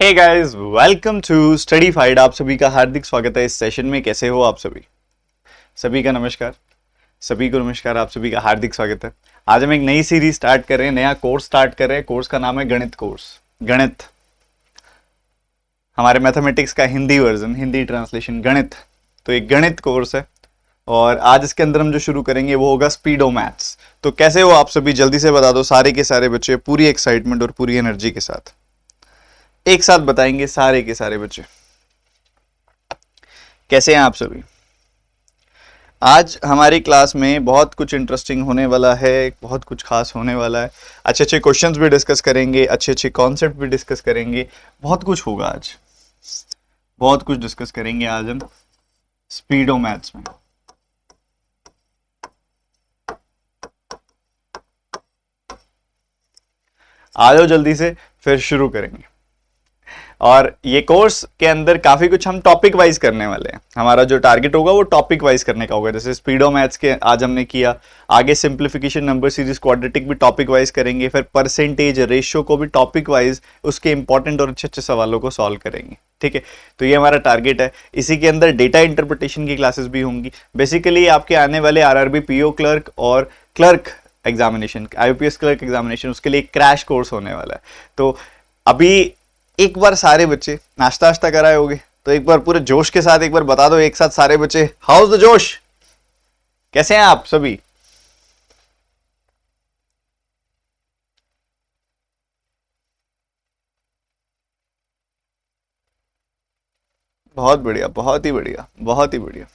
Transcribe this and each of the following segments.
Hey guys, welcome to Studyfied. आप सभी का हार्दिक स्वागत है इस सेशन में। कैसे हो आप सभी? सभी का नमस्कार। सभी को नमस्कार। आप सभी का हार्दिक स्वागत है। आज हम एक नई सीरीज स्टार्ट कर रहे हैं, नया कोर्स स्टार्ट कर रहे हैं। कोर्स का नाम है गणित कोर्स। गणित हमारे मैथमेटिक्स का हिंदी वर्जन, हिंदी ट्रांसलेशन गणित। तो एक गणित कोर्स है और आज इसके अंदर हम जो शुरू करेंगे वो होगा स्पीडो मैथ्स। तो कैसे हो आप सभी? जल्दी से बता दो सारे के सारे बच्चे, पूरी एक्साइटमेंट और पूरी एनर्जी के साथ एक साथ बताएंगे सारे के सारे बच्चे। कैसे हैं आप सभी? आज हमारी क्लास में बहुत कुछ इंटरेस्टिंग होने वाला है, बहुत कुछ खास होने वाला है। अच्छे अच्छे क्वेश्चंस भी डिस्कस करेंगे, अच्छे अच्छे कॉन्सेप्ट भी डिस्कस करेंगे। बहुत कुछ होगा आज, बहुत कुछ डिस्कस करेंगे आज हम स्पीडो मैथ्स में। आ जाओ जल्दी से, फिर शुरू करेंगे। और ये कोर्स के अंदर काफी कुछ हम टॉपिक वाइज करने वाले हैं। हमारा जो टारगेट होगा वो टॉपिक वाइज करने का होगा। जैसे स्पीडो मैथ्स के आज हमने किया, आगे सिंप्लीफिकेशन, नंबर सीरीज, क्वाड्रेटिक भी टॉपिक वाइज करेंगे। फिर परसेंटेज, रेशियो को भी टॉपिक वाइज उसके इंपॉर्टेंट और अच्छे अच्छे सवालों को सॉल्व करेंगे। ठीक है, तो ये हमारा टारगेट है। इसी के अंदर डेटा इंटरप्रिटेशन की क्लासेस भी होंगी। बेसिकली आपके आने वाले आरआरबी पीओ क्लर्क और clerk examination, IPS clerk examination, उसके लिए क्रैश कोर्स होने वाला है। तो अभी एक बार सारे बच्चे नाश्ता वाश्ता कराए होगे, तो एक बार पूरे जोश के साथ एक बार बता दो एक साथ सारे बच्चे, हाउस द जोश। कैसे हैं आप सभी? बहुत बढ़िया, बहुत ही बढ़िया, बहुत ही बढ़िया।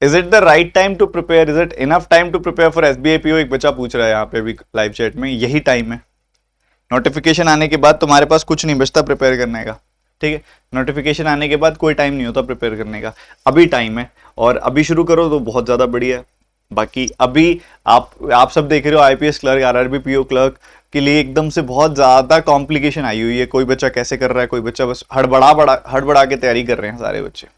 Is it the right time to prepare? Is it enough time to prepare for SBI PO? एक बच्चा पूछ रहा है यहाँ पे भी लाइव चैट में। यही टाइम है। नोटिफिकेशन आने के बाद तुम्हारे पास कुछ नहीं बचता प्रिपेयर करने का। ठीक है, नोटिफिकेशन आने के बाद कोई टाइम नहीं होता प्रिपेयर करने का। अभी टाइम है और अभी शुरू करो तो बहुत ज्यादा बढ़िया है। बाकी अभी आप सब देख रहे हो IPS clerk, RRB PO clerk के लिए एकदम से बहुत ज्यादा कॉम्प्लिकेशन आई हुई है। कोई बच्चा कैसे कर रहा है, कोई बच्चा बस हड़बड़ा के तैयारी कर रहे हैं सारे बच्चे।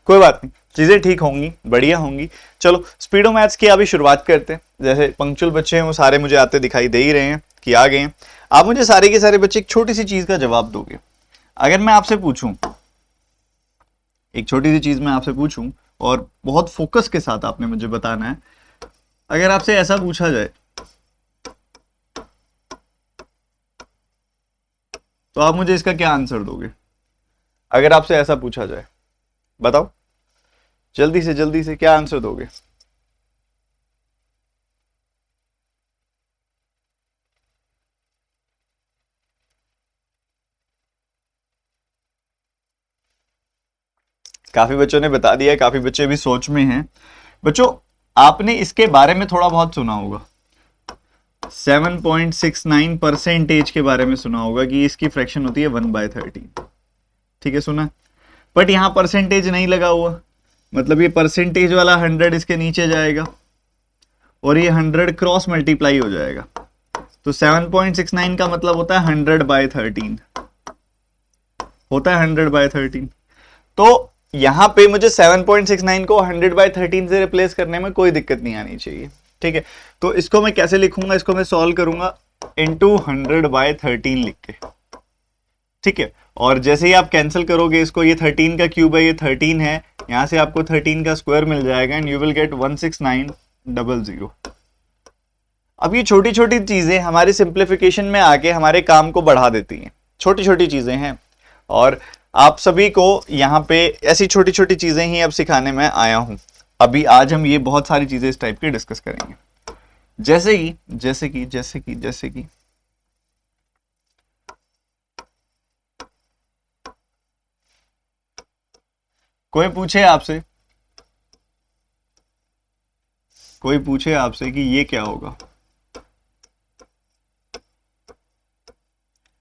कोई बात नहीं, चीजें ठीक होंगी, बढ़िया होंगी। चलो स्पीडो मैथ्स की अभी शुरुआत करते हैं। जैसे पंक्चुअल बच्चे हैं वो सारे मुझे आते दिखाई दे ही रहे हैं कि आ गए हैं। आप मुझे सारे के सारे बच्चे एक छोटी सी चीज का जवाब दोगे। अगर मैं आपसे पूछूं, एक छोटी सी चीज मैं आपसे पूछूं और बहुत फोकस के साथ आपने मुझे बताना है। अगर आपसे ऐसा पूछा जाए तो आप मुझे इसका क्या आंसर दोगे? अगर आपसे ऐसा पूछा जाए, बताओ जल्दी से क्या आंसर दोगे? काफी बच्चों ने बता दिया है, काफी बच्चे भी सोच में हैं। बच्चों, आपने इसके बारे में थोड़ा बहुत सुना होगा। 7.69 परसेंटेज के बारे में सुना होगा कि इसकी फ्रैक्शन होती है 1/13। ठीक है, सुना। बट यहां परसेंटेज नहीं लगा हुआ, मतलब ये परसेंटेज वाला 100 इसके नीचे जाएगा और ये 100 क्रॉस मल्टीप्लाई हो जाएगा। तो 7.69 का मतलब होता है 100/13, होता है 100/13। तो यहां पे मुझे 7.69 को 100/13 से रिप्लेस करने में कोई दिक्कत नहीं आनी चाहिए। ठीक है, तो इसको मैं कैसे लिखूंगा? इसको मैं सॉल्व करूंगा इंटू 100/13 लिख के। ठीक है, और जैसे ही आप कैंसिल करोगे इसको, ये 13 का क्यूब है, ये 13 है, यहां से आपको 13 का स्क्वायर मिल जाएगा एंड यू विल गेट 16900। अब ये छोटी छोटी चीजें हमारी सिंप्लीफिकेशन में आके हमारे काम को बढ़ा देती हैं। छोटी छोटी चीजें हैं और आप सभी को यहाँ पे ऐसी छोटी छोटी चीजें ही अब सिखाने में आया हूं। अभी आज हम ये बहुत सारी चीजें इस टाइप की डिस्कस करेंगे। जैसे कि कोई पूछे आपसे, कोई पूछे आपसे कि ये क्या होगा,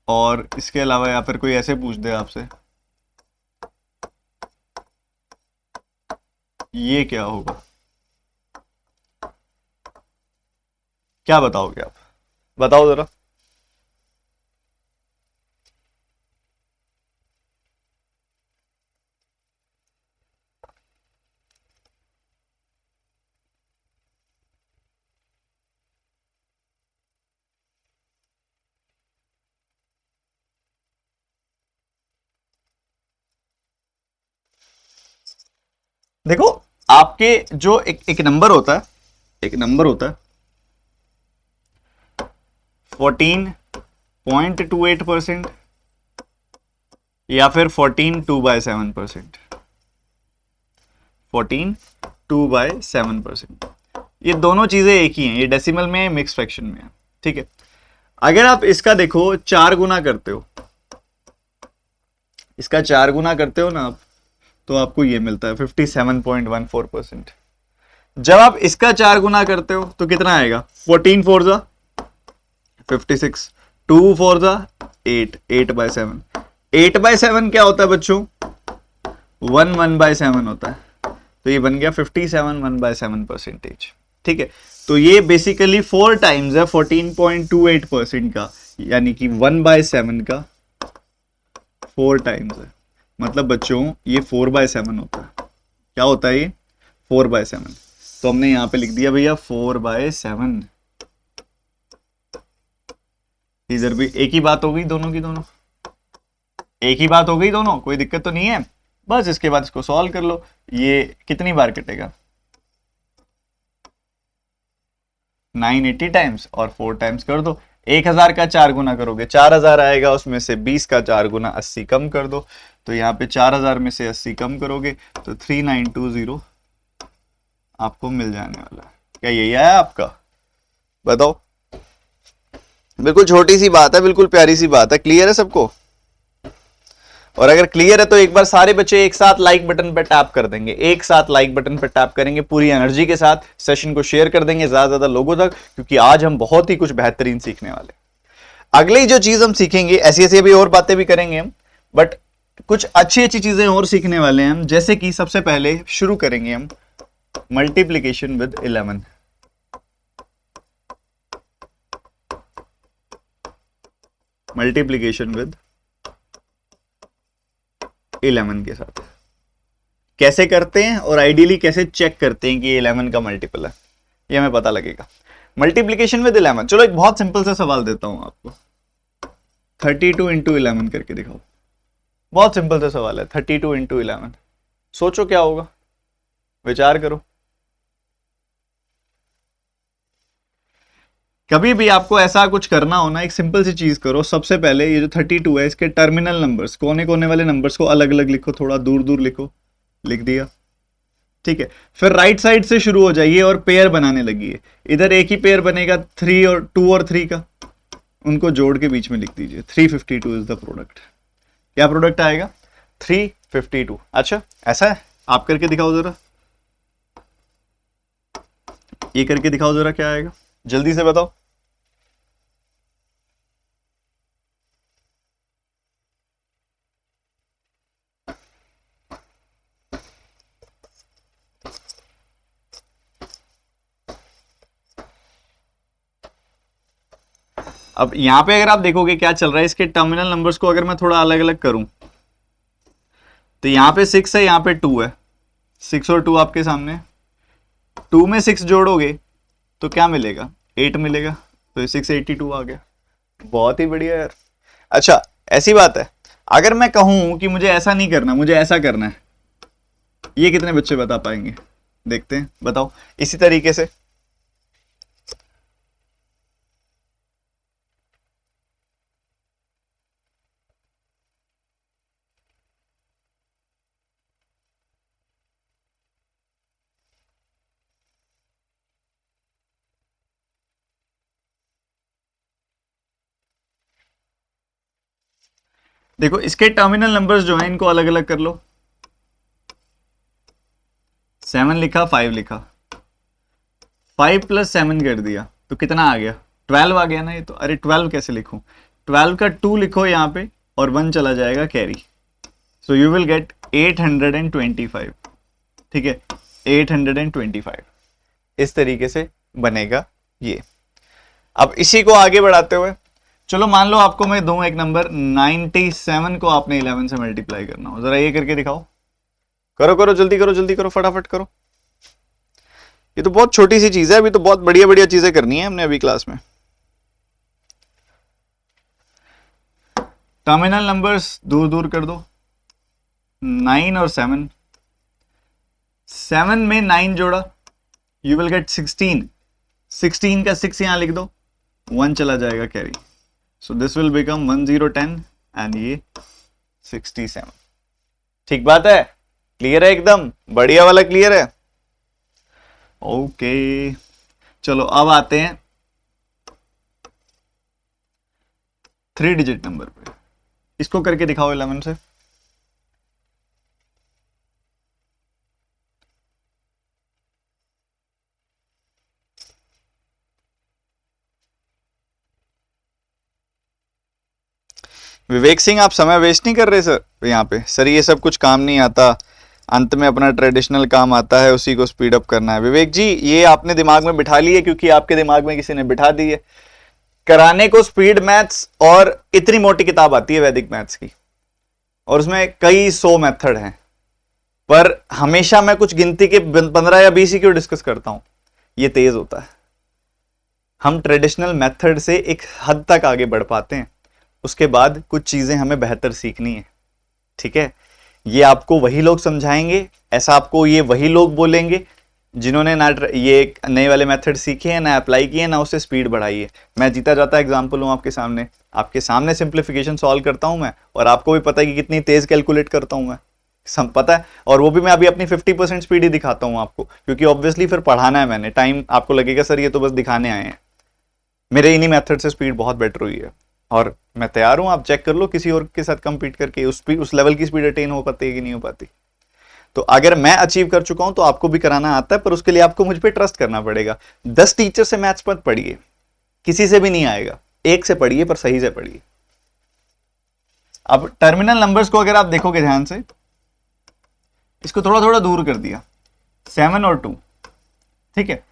और इसके अलावा या फिर कोई ऐसे पूछ दे आपसे ये क्या होगा, क्या बताओगे आप? बताओ जरा। देखो आपके जो एक नंबर होता है, एक नंबर होता है 14.28% या फिर 14/2/7%, 14/2/7%। ये दोनों चीजें एक ही हैं, ये डेसिमल में है, मिक्स फ्रैक्शन में है, ठीक है। अगर आप इसका देखो 4 गुना करते हो, इसका 4 गुना करते हो ना आप, तो आपको ये मिलता है 57.14%। जब आप इसका 4 गुना करते हो तो कितना आएगा, 14 4 जा 56, 2 4 जा 8, 8/7। 8/7 क्या होता है बच्चों, 1/7 होता है, तो ये बन गया 57/1/7%। ठीक है, तो ये बेसिकली 4 टाइम्स है 14.28% का, यानी कि 1/7 का 4 टाइम्स है। मतलब बच्चों ये 4/7 होता है। क्या होता है ये, 4/7। तो हमने यहां पे लिख दिया भैया 4/7। इधर भी एक ही बात हो गई, दोनों की दोनों एक ही बात हो गई, दोनों कोई दिक्कत तो नहीं है। बस इसके बाद इसको सॉल्व कर लो। ये कितनी बार कटेगा, 980 टाइम्स और 4 टाइम्स कर दो। 1000 का 4 गुना करोगे 4000 आएगा, उसमें से 20 का 4 गुना 80 कम कर दो, तो यहाँ पे 4000 में से 80 कम करोगे तो 3920 आपको मिल जाने वाला है। क्या यही आया आपका, बताओ। बिल्कुल छोटी सी बात है, बिल्कुल प्यारी सी बात है। क्लियर है सबको? और अगर क्लियर है तो एक बार सारे बच्चे एक साथ लाइक बटन पर टैप कर देंगे, एक साथ लाइक बटन पर टैप करेंगे, पूरी एनर्जी के साथ सेशन को शेयर कर देंगे ज्यादा ज्यादा लोगों तक, क्योंकि आज हम बहुत ही कुछ बेहतरीन सीखने वाले। अगली जो चीज हम सीखेंगे, ऐसी ऐसी अभी और बातें भी करेंगे हम, बट कुछ अच्छी अच्छी चीजें और सीखने वाले हैं हम। जैसे कि सबसे पहले शुरू करेंगे हम मल्टीप्लीकेशन विद 11। मल्टीप्लीकेशन विद 11 के साथ कैसे करते हैं और आइडियली कैसे चेक करते हैं कि ये 11 का मल्टीपल है, ये हमें पता लगेगा। मल्टीप्लीकेशन विद 11, चलो एक बहुत सिंपल सा सवाल देता हूं आपको, 32 इंटू 11 करके दिखाओ। बहुत सिंपल सा सवाल है, 32 इंटू 11। सोचो क्या होगा, विचार करो। कभी भी आपको ऐसा कुछ करना हो ना, एक सिंपल सी चीज करो। सबसे पहले ये जो 32 है, इसके टर्मिनल नंबर्स, कोने कोने वाले नंबर्स को अलग अलग लिखो, थोड़ा दूर दूर लिखो, लिख दिया। ठीक है, फिर राइट साइड से शुरू हो जाइए और पेयर बनाने लगिए। इधर एक ही पेयर बनेगा 3 और 2 और 3 का, उनको जोड़ के बीच में लिख दीजिए 352 इज द प्रोडक्ट। क्या प्रोडक्ट आएगा, 352। अच्छा ऐसा है, आप करके दिखाओ जरा, ये करके दिखाओ जरा, क्या आएगा जल्दी से बताओ। अब यहां पे अगर आप देखोगे क्या चल रहा है, इसके टर्मिनल नंबर्स को अगर मैं थोड़ा अलग अलग करूं, तो यहां पे 6 है, यहां पे 2 है, 6 और 2 आपके सामने। 2 में 6 जोड़ोगे तो क्या मिलेगा, 8 मिलेगा, तो ये 682 आ गया। बहुत ही बढ़िया यार। अच्छा ऐसी बात है, अगर मैं कहूं कि मुझे ऐसा नहीं करना, मुझे ऐसा करना है, ये कितने बच्चे बता पाएंगे, देखते हैं, बताओ इसी तरीके से। देखो इसके टर्मिनल नंबर्स जो हैं इनको अलग अलग कर लो। 7 लिखा, 5 लिखा, 5 + 7 कर दिया तो कितना आ गया, 12 आ गया ना ये तो। अरे 12 कैसे लिखूं, 12 का 2 लिखो यहाँ पे और 1 चला जाएगा carry, so you will gate 825। ठीक है, 825 इस तरीके से बनेगा ये। अब इसी को आगे बढ़ाते हुए, चलो मान लो आपको मैं दूं एक नंबर 97 को आपने 11 से मल्टीप्लाई करना हो, जरा ये करके दिखाओ। करो करो जल्दी करो, जल्दी करो, फटाफट करो। ये तो बहुत छोटी सी चीज है, अभी तो बहुत बढ़िया बढ़िया चीजें करनी है हमने अभी क्लास में। टर्मिनल नंबर्स दूर दूर कर दो, 9 और 7, 7 में 9 जोड़ा, यू विल गेट 16। 16 का 6 यहां लिख दो, 1 चला जाएगा carry. So this will become 1010 and ये 67। ठीक बात है, क्लियर है एकदम, बढ़िया वाला क्लियर है। ओके चलो अब आते हैं 3 डिजिट नंबर पे। इसको करके दिखाओ 11 से। विवेक सिंह आप समय वेस्ट नहीं कर रहे सर यहाँ पे? सर ये सब कुछ काम नहीं आता, अंत में अपना ट्रेडिशनल काम आता है, उसी को स्पीड अप करना है। विवेक जी ये आपने दिमाग में बिठा लिए क्योंकि आपके दिमाग में किसी ने बिठा दी है। कराने को स्पीड मैथ्स और इतनी मोटी किताब आती है वैदिक मैथ्स की, और उसमें कई 100 मेथड हैं, पर हमेशा मैं कुछ गिनती के 15 या 20 ही क्यों डिस्कस करता हूं, ये तेज होता है। हम ट्रेडिशनल मेथड से एक हद तक आगे बढ़ पाते हैं, उसके बाद कुछ चीजें हमें बेहतर सीखनी है। ठीक है, ये आपको वही लोग समझाएंगे, ऐसा आपको ये वही लोग बोलेंगे जिन्होंने ना ये नए वाले मेथड सीखे हैं, ना अप्लाई किए, ना उससे स्पीड बढ़ाई है। मैं जीता जाता एग्जांपल हूं आपके सामने सिंप्लीफिकेशन सॉल्व करता हूं मैं, और आपको भी पता है कि कितनी तेज कैलकुलेट करता हूं मैं, सब पता है। और वो भी मैं अभी अपनी 50% स्पीड ही दिखाता हूं आपको, क्योंकि ऑब्वियसली फिर पढ़ाना है मैंने, टाइम आपको लगेगा सर ये तो बस दिखाने आए हैं। मेरे इन्हीं मेथड से स्पीड बहुत बेटर हुई है, और मैं तैयार हूं, आप चेक कर लो किसी और के साथ कंपीट करके उस लेवल की स्पीड अटेन हो पाती है कि नहीं हो पाती। तो अगर मैं अचीव कर चुका हूं तो आपको भी कराना आता है, पर उसके लिए आपको मुझ पे ट्रस्ट करना पड़ेगा। 10 टीचर से मैथ्स मत पढ़िए, किसी से भी नहीं आएगा, एक से पढ़िए, पर सही से पढ़िए। अब टर्मिनल नंबर्स को अगर आप देखोगे ध्यान से, इसको थोड़ा थोड़ा दूर कर दिया, 7 और 2, ठीक है।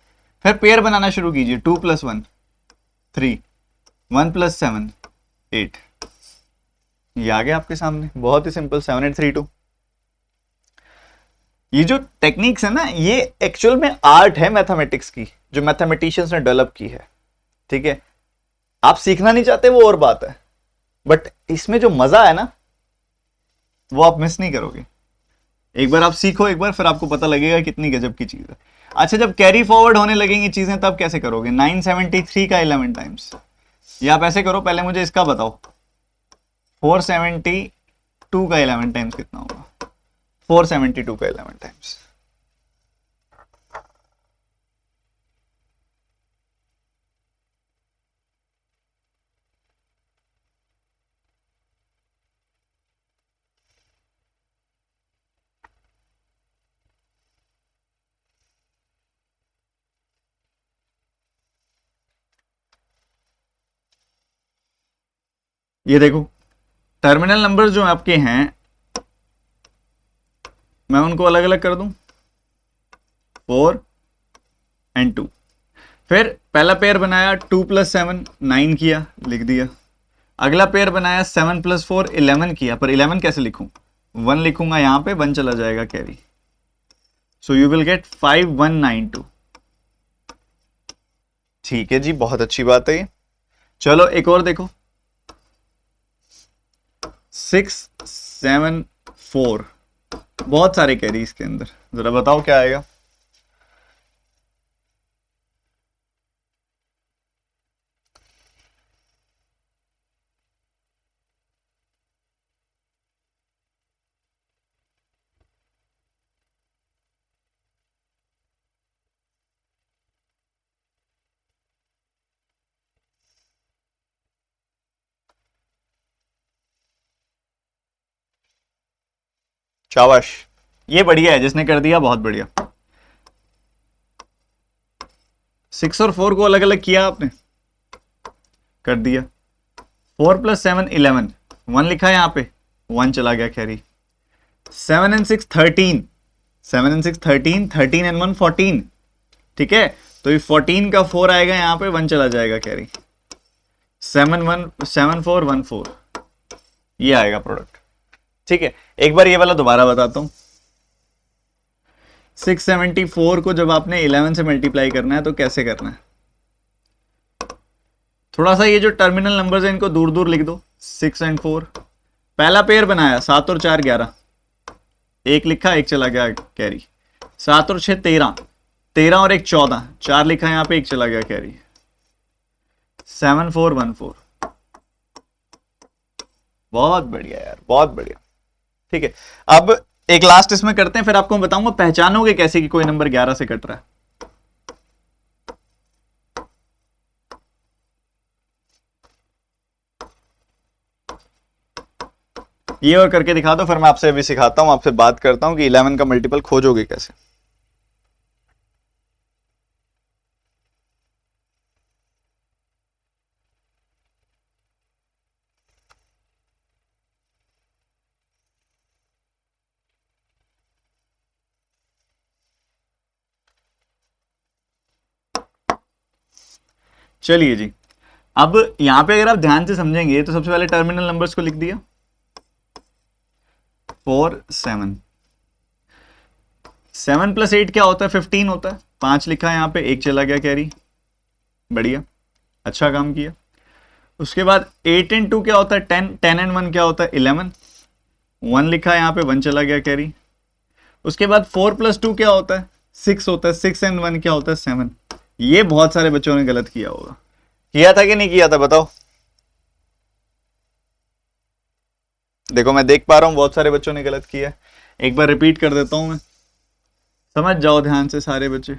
फिर पेयर बनाना शुरू कीजिए, 2 + 1 3, 1 + 7 8। ये आ गया आपके सामने, बहुत ही सिंपल, 7 8 3 2। ये जो टेक्निक्स है ना, ये एक्चुअल में आर्ट है मैथमेटिक्स की, जो मैथमेटिशियंस ने डेवलप की है। ठीक है, आप सीखना नहीं चाहते वो और बात है, बट इसमें जो मजा है ना वो आप मिस नहीं करोगे। एक बार आप सीखो एक बार, फिर आपको पता लगेगा कितनी गजब की चीज है। अच्छा, जब कैरी फॉरवर्ड होने लगेंगी चीजें तब कैसे करोगे? 973 का 11 टाइम्स, या आप ऐसे करो, पहले मुझे इसका बताओ, 472 का 11 टाइम्स कितना होगा? 472 का 11 टाइम्स, ये देखो टर्मिनल नंबर जो आपके हैं, मैं उनको अलग अलग कर दूं, 4 और 2। फिर पहला पेयर बनाया 2 + 7 9 किया, लिख दिया। अगला पेयर बनाया 7 + 4 11 किया, पर 11 कैसे लिखूं? 1 लिखूंगा, यहां पे 1 चला जाएगा carry. So you will gate 5192। ठीक है जी, बहुत अच्छी बात है ये। चलो एक और देखो, 6 7 4, बहुत सारे कैरी इसके अंदर, जरा बताओ क्या आएगा? शाबाश, ये बढ़िया है, जिसने कर दिया बहुत बढ़िया। 6 और 4 को अलग अलग किया आपने, कर दिया। 4 + 7 11, 1 लिखा है यहां पे, 1 चला गया कैरी। 7 और 6 13, 7 और 6 13, 13 और 1 14। ठीक है, तो ये 14 का 4 आएगा यहां पे, 1 चला जाएगा कैरी। 7 1 7 4 1 4, ये आएगा प्रोडक्ट। ठीक है, एक बार ये वाला दोबारा बताता हूं। 674 को जब आपने 11 से मल्टीप्लाई करना है तो कैसे करना है? थोड़ा सा ये जो टर्मिनल नंबर्स है इनको दूर दूर लिख दो, 6 और 4। पहला पेयर बनाया 7 और 4 11, एक लिखा, एक चला गया कैरी। 7 और 6 13, 13 और 1 14, 4 लिखा है यहाँ पे, 1 चला गया कैरी। 7 4 1 4। बहुत बढ़िया यार, बहुत बढ़िया। ठीक है, अब एक लास्ट इसमें करते हैं, फिर आपको मैं बताऊंगा पहचानोगे कैसे कि कोई नंबर 11 से कट रहा है। ये और करके दिखा दो, फिर मैं आपसे अभी सिखाता हूं, आपसे बात करता हूं कि 11 का मल्टीपल खोजोगे कैसे। चलिए जी, अब यहां पे अगर आप ध्यान से समझेंगे तो सबसे पहले टर्मिनल नंबर्स को लिख दिया 4 7। 7 + 8 क्या होता है? 15 होता है। 5 लिखा है यहाँ पे, 1 चला गया कैरी। बढ़िया, अच्छा काम किया। उसके बाद 8 × 2 क्या होता है? 10। 10 × 1 क्या होता है? 11। 1 लिखा है यहाँ पे, 1 चला गया कैरी। उसके बाद 4 + 2 क्या होता है? 6 होता है। 6 × 1 क्या होता है? 7। ये बहुत सारे बच्चों ने गलत किया होगा। किया था कि नहीं किया था बताओ? देखो मैं देख पा रहा हूं बहुत सारे बच्चों ने गलत किया है। एक बार रिपीट कर देता हूं मैं, समझ जाओ ध्यान से सारे बच्चे।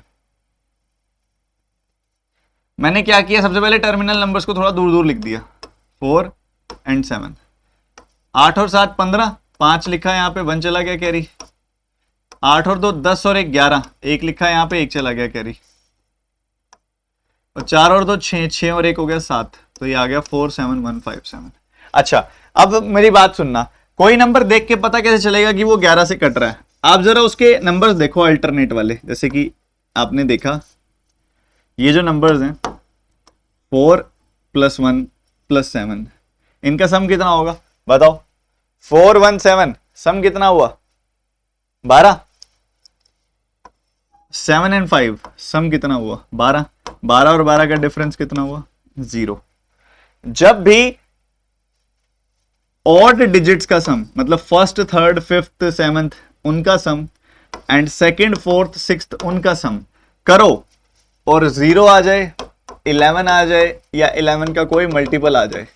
मैंने क्या किया, सबसे पहले टर्मिनल नंबर्स को थोड़ा दूर दूर लिख दिया, 4 और 7। 8 और 7 15, 5 लिखा है यहाँ पे, 1 चला गया कैरी। 8 और 2 10 और 1 11, 1 लिखा है यहाँ पे, 1 चला गया कैरी। और 4 और 2 6, 6 और 1 हो गया 7, तो ये आ गया 4 7 1 5 7। अच्छा, अब मेरी बात सुनना, कोई नंबर देख के पता कैसे चलेगा कि वो 11 से कट रहा है? आप जरा उसके नंबर्स देखो अल्टरनेट वाले, जैसे कि आपने देखा ये जो नंबर्स हैं 4 + 1 + 7, इनका सम कितना होगा बताओ? 4 1 7, सम कितना हुआ? 12। 7 और 5, सम कितना हुआ? 12। 12 और 12 का डिफरेंस कितना हुआ? 0। जब भी ऑड डिजिट्स का सम, मतलब फर्स्ट थर्ड फिफ्थ सेवंथ उनका सम एंड सेकंड फोर्थ सिक्स्थ उनका सम करो और 0 आ जाए, 11 आ जाए या 11 का कोई मल्टीपल आ जाए,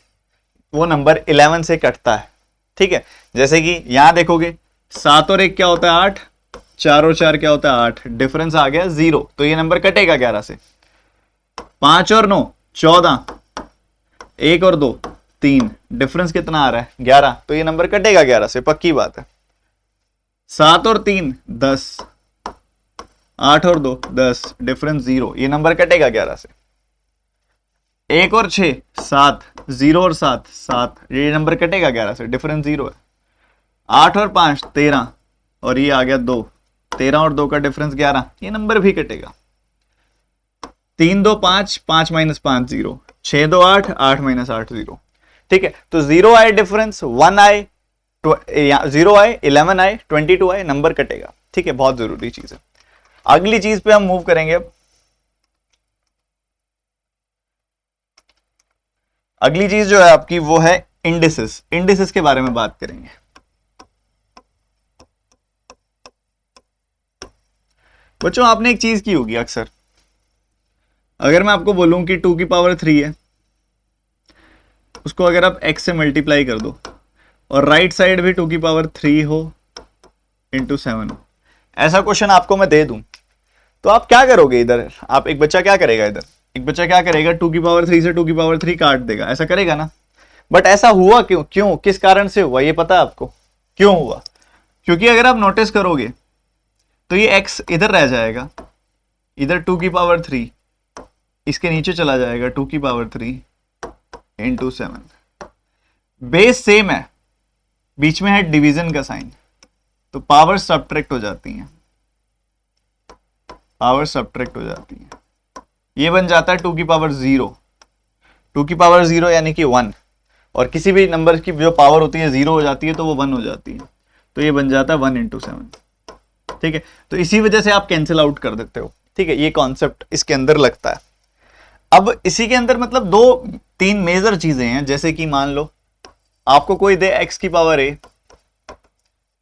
वो नंबर 11 से कटता है। ठीक है, जैसे कि यहां देखोगे 7 और 1 क्या होता है? 8। 4 और 4 क्या होता है? 8। डिफरेंस आ गया 0, तो ये नंबर कटेगा 11 से। 5 और 9 14, 1 और 2 3, डिफरेंस कितना आ रहा है? 11, तो ये नंबर कटेगा 11 से, पक्की बात है। 7 और 3 10, 8 और 2 10, डिफरेंस 0, ये नंबर कटेगा 11 से। 1 और 6 7, 0 और 7 7, ये नंबर कटेगा 11 से, डिफरेंस 0 है। 8 और 5 13, और ये आ गया 2, 13 और 2 का डिफरेंस 11, ये नंबर भी कटेगा। 3 2 5, 5 - 5 0, 6 2 8, 8 - 8 0। ठीक है, तो 0 आए डिफरेंस, 1 आए, 0 आए, 11 आए, 22 आए, नंबर कटेगा। ठीक है, बहुत जरूरी चीज है। अगली चीज पे हम मूव करेंगे अब। अगली चीज जो है आपकी वो है इंडिसेस। इंडिसेस के बारे में बात करेंगे। बच्चों आपने एक चीज की होगी अक्सर, अगर मैं आपको बोलूं कि 2 की पावर 3 है, उसको अगर आप x से मल्टीप्लाई कर दो और राइट साइड भी 2 की पावर 3 हो इंटू 7 हो, ऐसा क्वेश्चन आपको मैं दे दूं, तो आप क्या करोगे? इधर आप, एक बच्चा क्या करेगा? इधर एक बच्चा क्या करेगा? 2 की पावर 3 से 2 की पावर 3 काट देगा, ऐसा करेगा ना? बट ऐसा हुआ क्यों? क्यों, किस कारण से हुआ, ये पता है आपको क्यों हुआ? क्योंकि अगर आप नोटिस करोगे तो ये x इधर रह जाएगा, इधर 2 की पावर 3, इसके नीचे चला जाएगा 2 की पावर 3 इंटू 7। बेस सेम है, बीच में है डिवीजन का साइन, तो पावर सब्ट्रैक्ट हो जाती हैं, पावर सब्ट्रैक्ट हो जाती है। ये बन जाता है 2 की पावर 0, 2 की पावर 0 यानी कि 1, और किसी भी नंबर की जो पावर होती है 0 हो जाती है तो वो 1 हो जाती है, तो ये बन जाता है 1 × 7। ठीक है, तो इसी वजह से आप कैंसिल आउट कर देते हो। ठीक है, ये कॉन्सेप्ट इसके अंदर लगता है। अब इसी के अंदर मतलब 2-3 मेजर चीजें हैं, जैसे कि मान लो आपको कोई दे x की पावर a,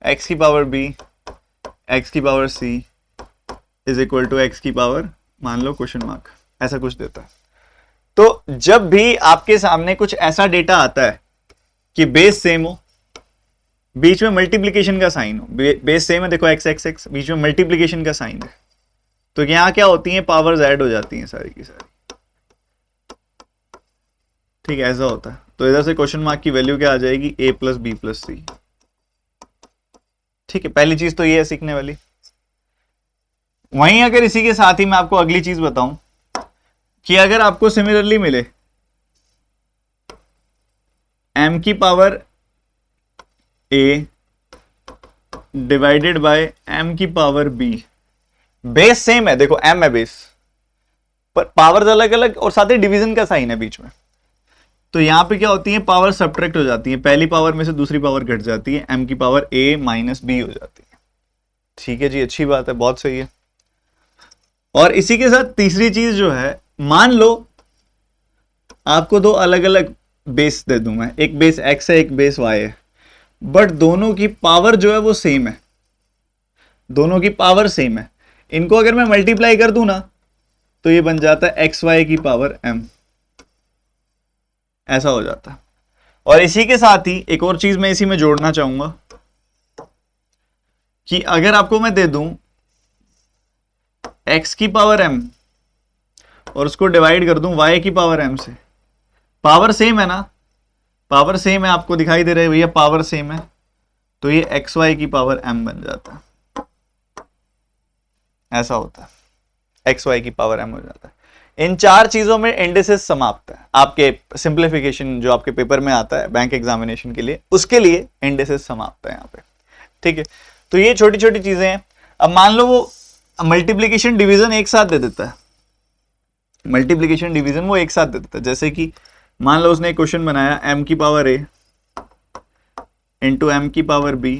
x की पावर b, x की power c, is equal to x की पावर मान लो क्वेश्चन मार्क, ऐसा कुछ देता है। तो जब भी आपके सामने कुछ ऐसा डेटा आता है कि बेस सेम हो, बीच में मल्टीप्लीकेशन का साइन हो, बेस सेम है, देखो एक्स एक्स एक्स, बीच में मल्टीप्लीकेशन का साइन है, तो यहां क्या होती है, पावर्स ऐड हो जाती हैं सारी की सारी। ठीक है, ऐसा होता है। तो इधर से क्वेश्चन मार्क की वैल्यू क्या आ जाएगी, a प्लस बी प्लस सी। ठीक है, पहली चीज तो ये है सीखने वाली। वहीं अगर इसी के साथ ही मैं आपको अगली चीज बताऊं कि अगर आपको सिमिलरली मिले m की power a divided by m की पावर b, बेस सेम है, देखो m है बेस, पर पावर्स अलग अलग और साथ ही डिवीजन का साइन है बीच में, तो यहां पे क्या होती है, पावर सब्ट्रैक्ट हो जाती है, पहली पावर में से दूसरी पावर घट जाती है, m की पावर a माइनस b हो जाती है। ठीक है जी, अच्छी बात है, बहुत सही है। और इसी के साथ तीसरी चीज जो है, मान लो आपको दो अलग अलग बेस दे दूं मैं, एक बेस x है एक बेस y है, बट दोनों की पावर जो है वो सेम है, दोनों की पावर सेम है, इनको अगर मैं मल्टीप्लाई कर दूं ना तो ये बन जाता है एक्स वाई की पावर m, ऐसा हो जाता है। और इसी के साथ ही एक और चीज मैं इसी में जोड़ना चाहूंगा कि अगर आपको मैं दे दूं x की पावर m और उसको डिवाइड कर दूं y की पावर m से, पावर सेम है ना, पावर सेम है, आपको दिखाई दे रहा है भैया पावर सेम है, तो ये एक्स वाई की पावर m बन जाता है, ऐसा होता है, एक्स वाई की पावर m हो जाता है। इन चार चीजों में इंडिसेस समाप्त है, आपके सिंप्लीफिकेशन जो आपके पेपर में आता है बैंक एग्जामिनेशन के लिए, उसके लिए इंडिसेस समाप्त है यहाँ पे। ठीक है, तो ये छोटी छोटी चीजें हैं। अब मान लो वो मल्टीप्लीकेशन डिवीजन एक साथ दे देता है, मल्टीप्लीकेशन डिवीजन वो एक साथ दे देता है, जैसे कि मान लो उसने एक क्वेश्चन बनाया m की पावर a इंटू एम की पावर b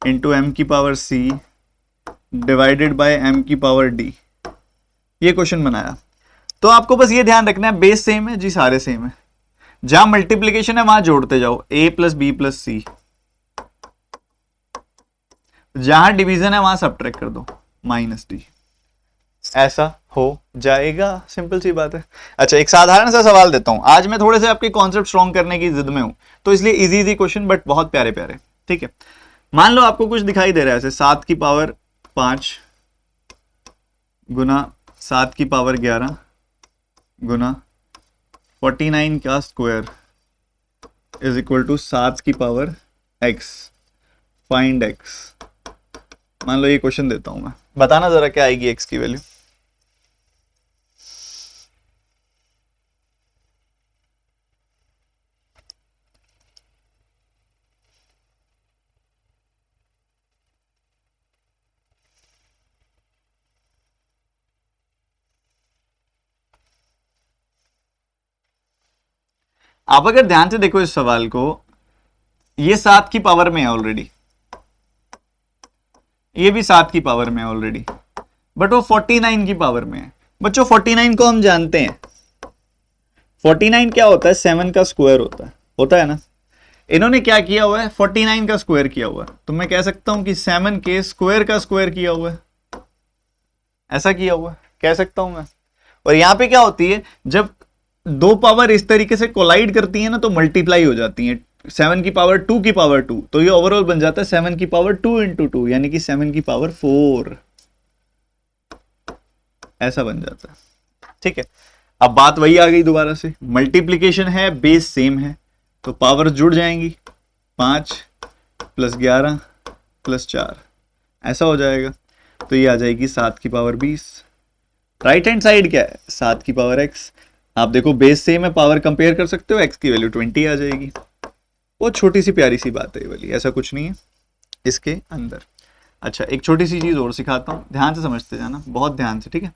इंटू एम की power c divided by m की पावर d, ये क्वेश्चन बनाया। तो आपको बस ये ध्यान रखना है, बेस सेम है जी, सारे सेम है, जहां मल्टीप्लीकेशन है वहां जोड़ते जाओ, a प्लस बी प्लस सी, जहां डिवीजन है वहां सब्ट्रैक्ट कर दो, माइनस डी, ऐसा हो जाएगा, सिंपल सी बात है। अच्छा, एक साधारण सा सवाल देता हूं, आज मैं थोड़े से आपके कॉन्सेप्ट स्ट्रॉन्ग करने की जिद में हूं, तो इसलिए इजी इजी क्वेश्चन बट बहुत प्यारे प्यारे। ठीक है, मान लो आपको कुछ दिखाई दे रहा है, ऐसे 7 की पावर 5 गुना 7 की पावर 11 गुना 49 का स्क्वायर इज इक्वल टू 7 की पावर x, फाइंड x। मान लो ये क्वेश्चन देता हूं मैं, बताना जरा क्या आएगी x की वैल्यू। आप अगर ध्यान से देखो इस सवाल को, ये 7 की पावर में है ऑलरेडी, ये भी 7 की पावर में है ऑलरेडी, बट वो 49 की पावर में है। बच्चों 49 को हम जानते हैं, 49 क्या होता है, 7 का स्क्वायर होता है ना। इन्होंने क्या किया हुआ है, 49 का स्क्वायर किया हुआ है, तो मैं कह सकता हूं कि 7 के स्क्वायर का स्क्वायर किया हुआ है, ऐसा किया हुआ है, कह सकता हूं मैं। और यहां पे क्या होती है, जब दो पावर इस तरीके से कोलाइड करती है ना तो मल्टीप्लाई हो जाती है, 7 की पावर 2 की पावर 2, तो ये ओवरऑल बन जाता है 7 की पावर 2 इंटू 2, यानी कि 7 की पावर 4, ऐसा बन जाता है। ठीक है, अब बात वही आ गई दोबारा से, मल्टीप्लीकेशन है, बेस सेम है, तो पावर जुड़ जाएंगी, 5 प्लस 11 प्लस 4, ऐसा हो जाएगा, तो ये आ जाएगी 7 की पावर 20। राइट हैंड साइड क्या है, 7 की पावर x, आप देखो बेस सेम है, पावर कंपेयर कर सकते हो, x की वैल्यू 20 आ जाएगी। बहुत छोटी सी प्यारी सी बात है ये वाली, ऐसा कुछ नहीं है इसके अंदर। अच्छा, एक छोटी सी चीज और सिखाता हूं, ध्यान से समझते जाना, बहुत ध्यान से, ठीक है।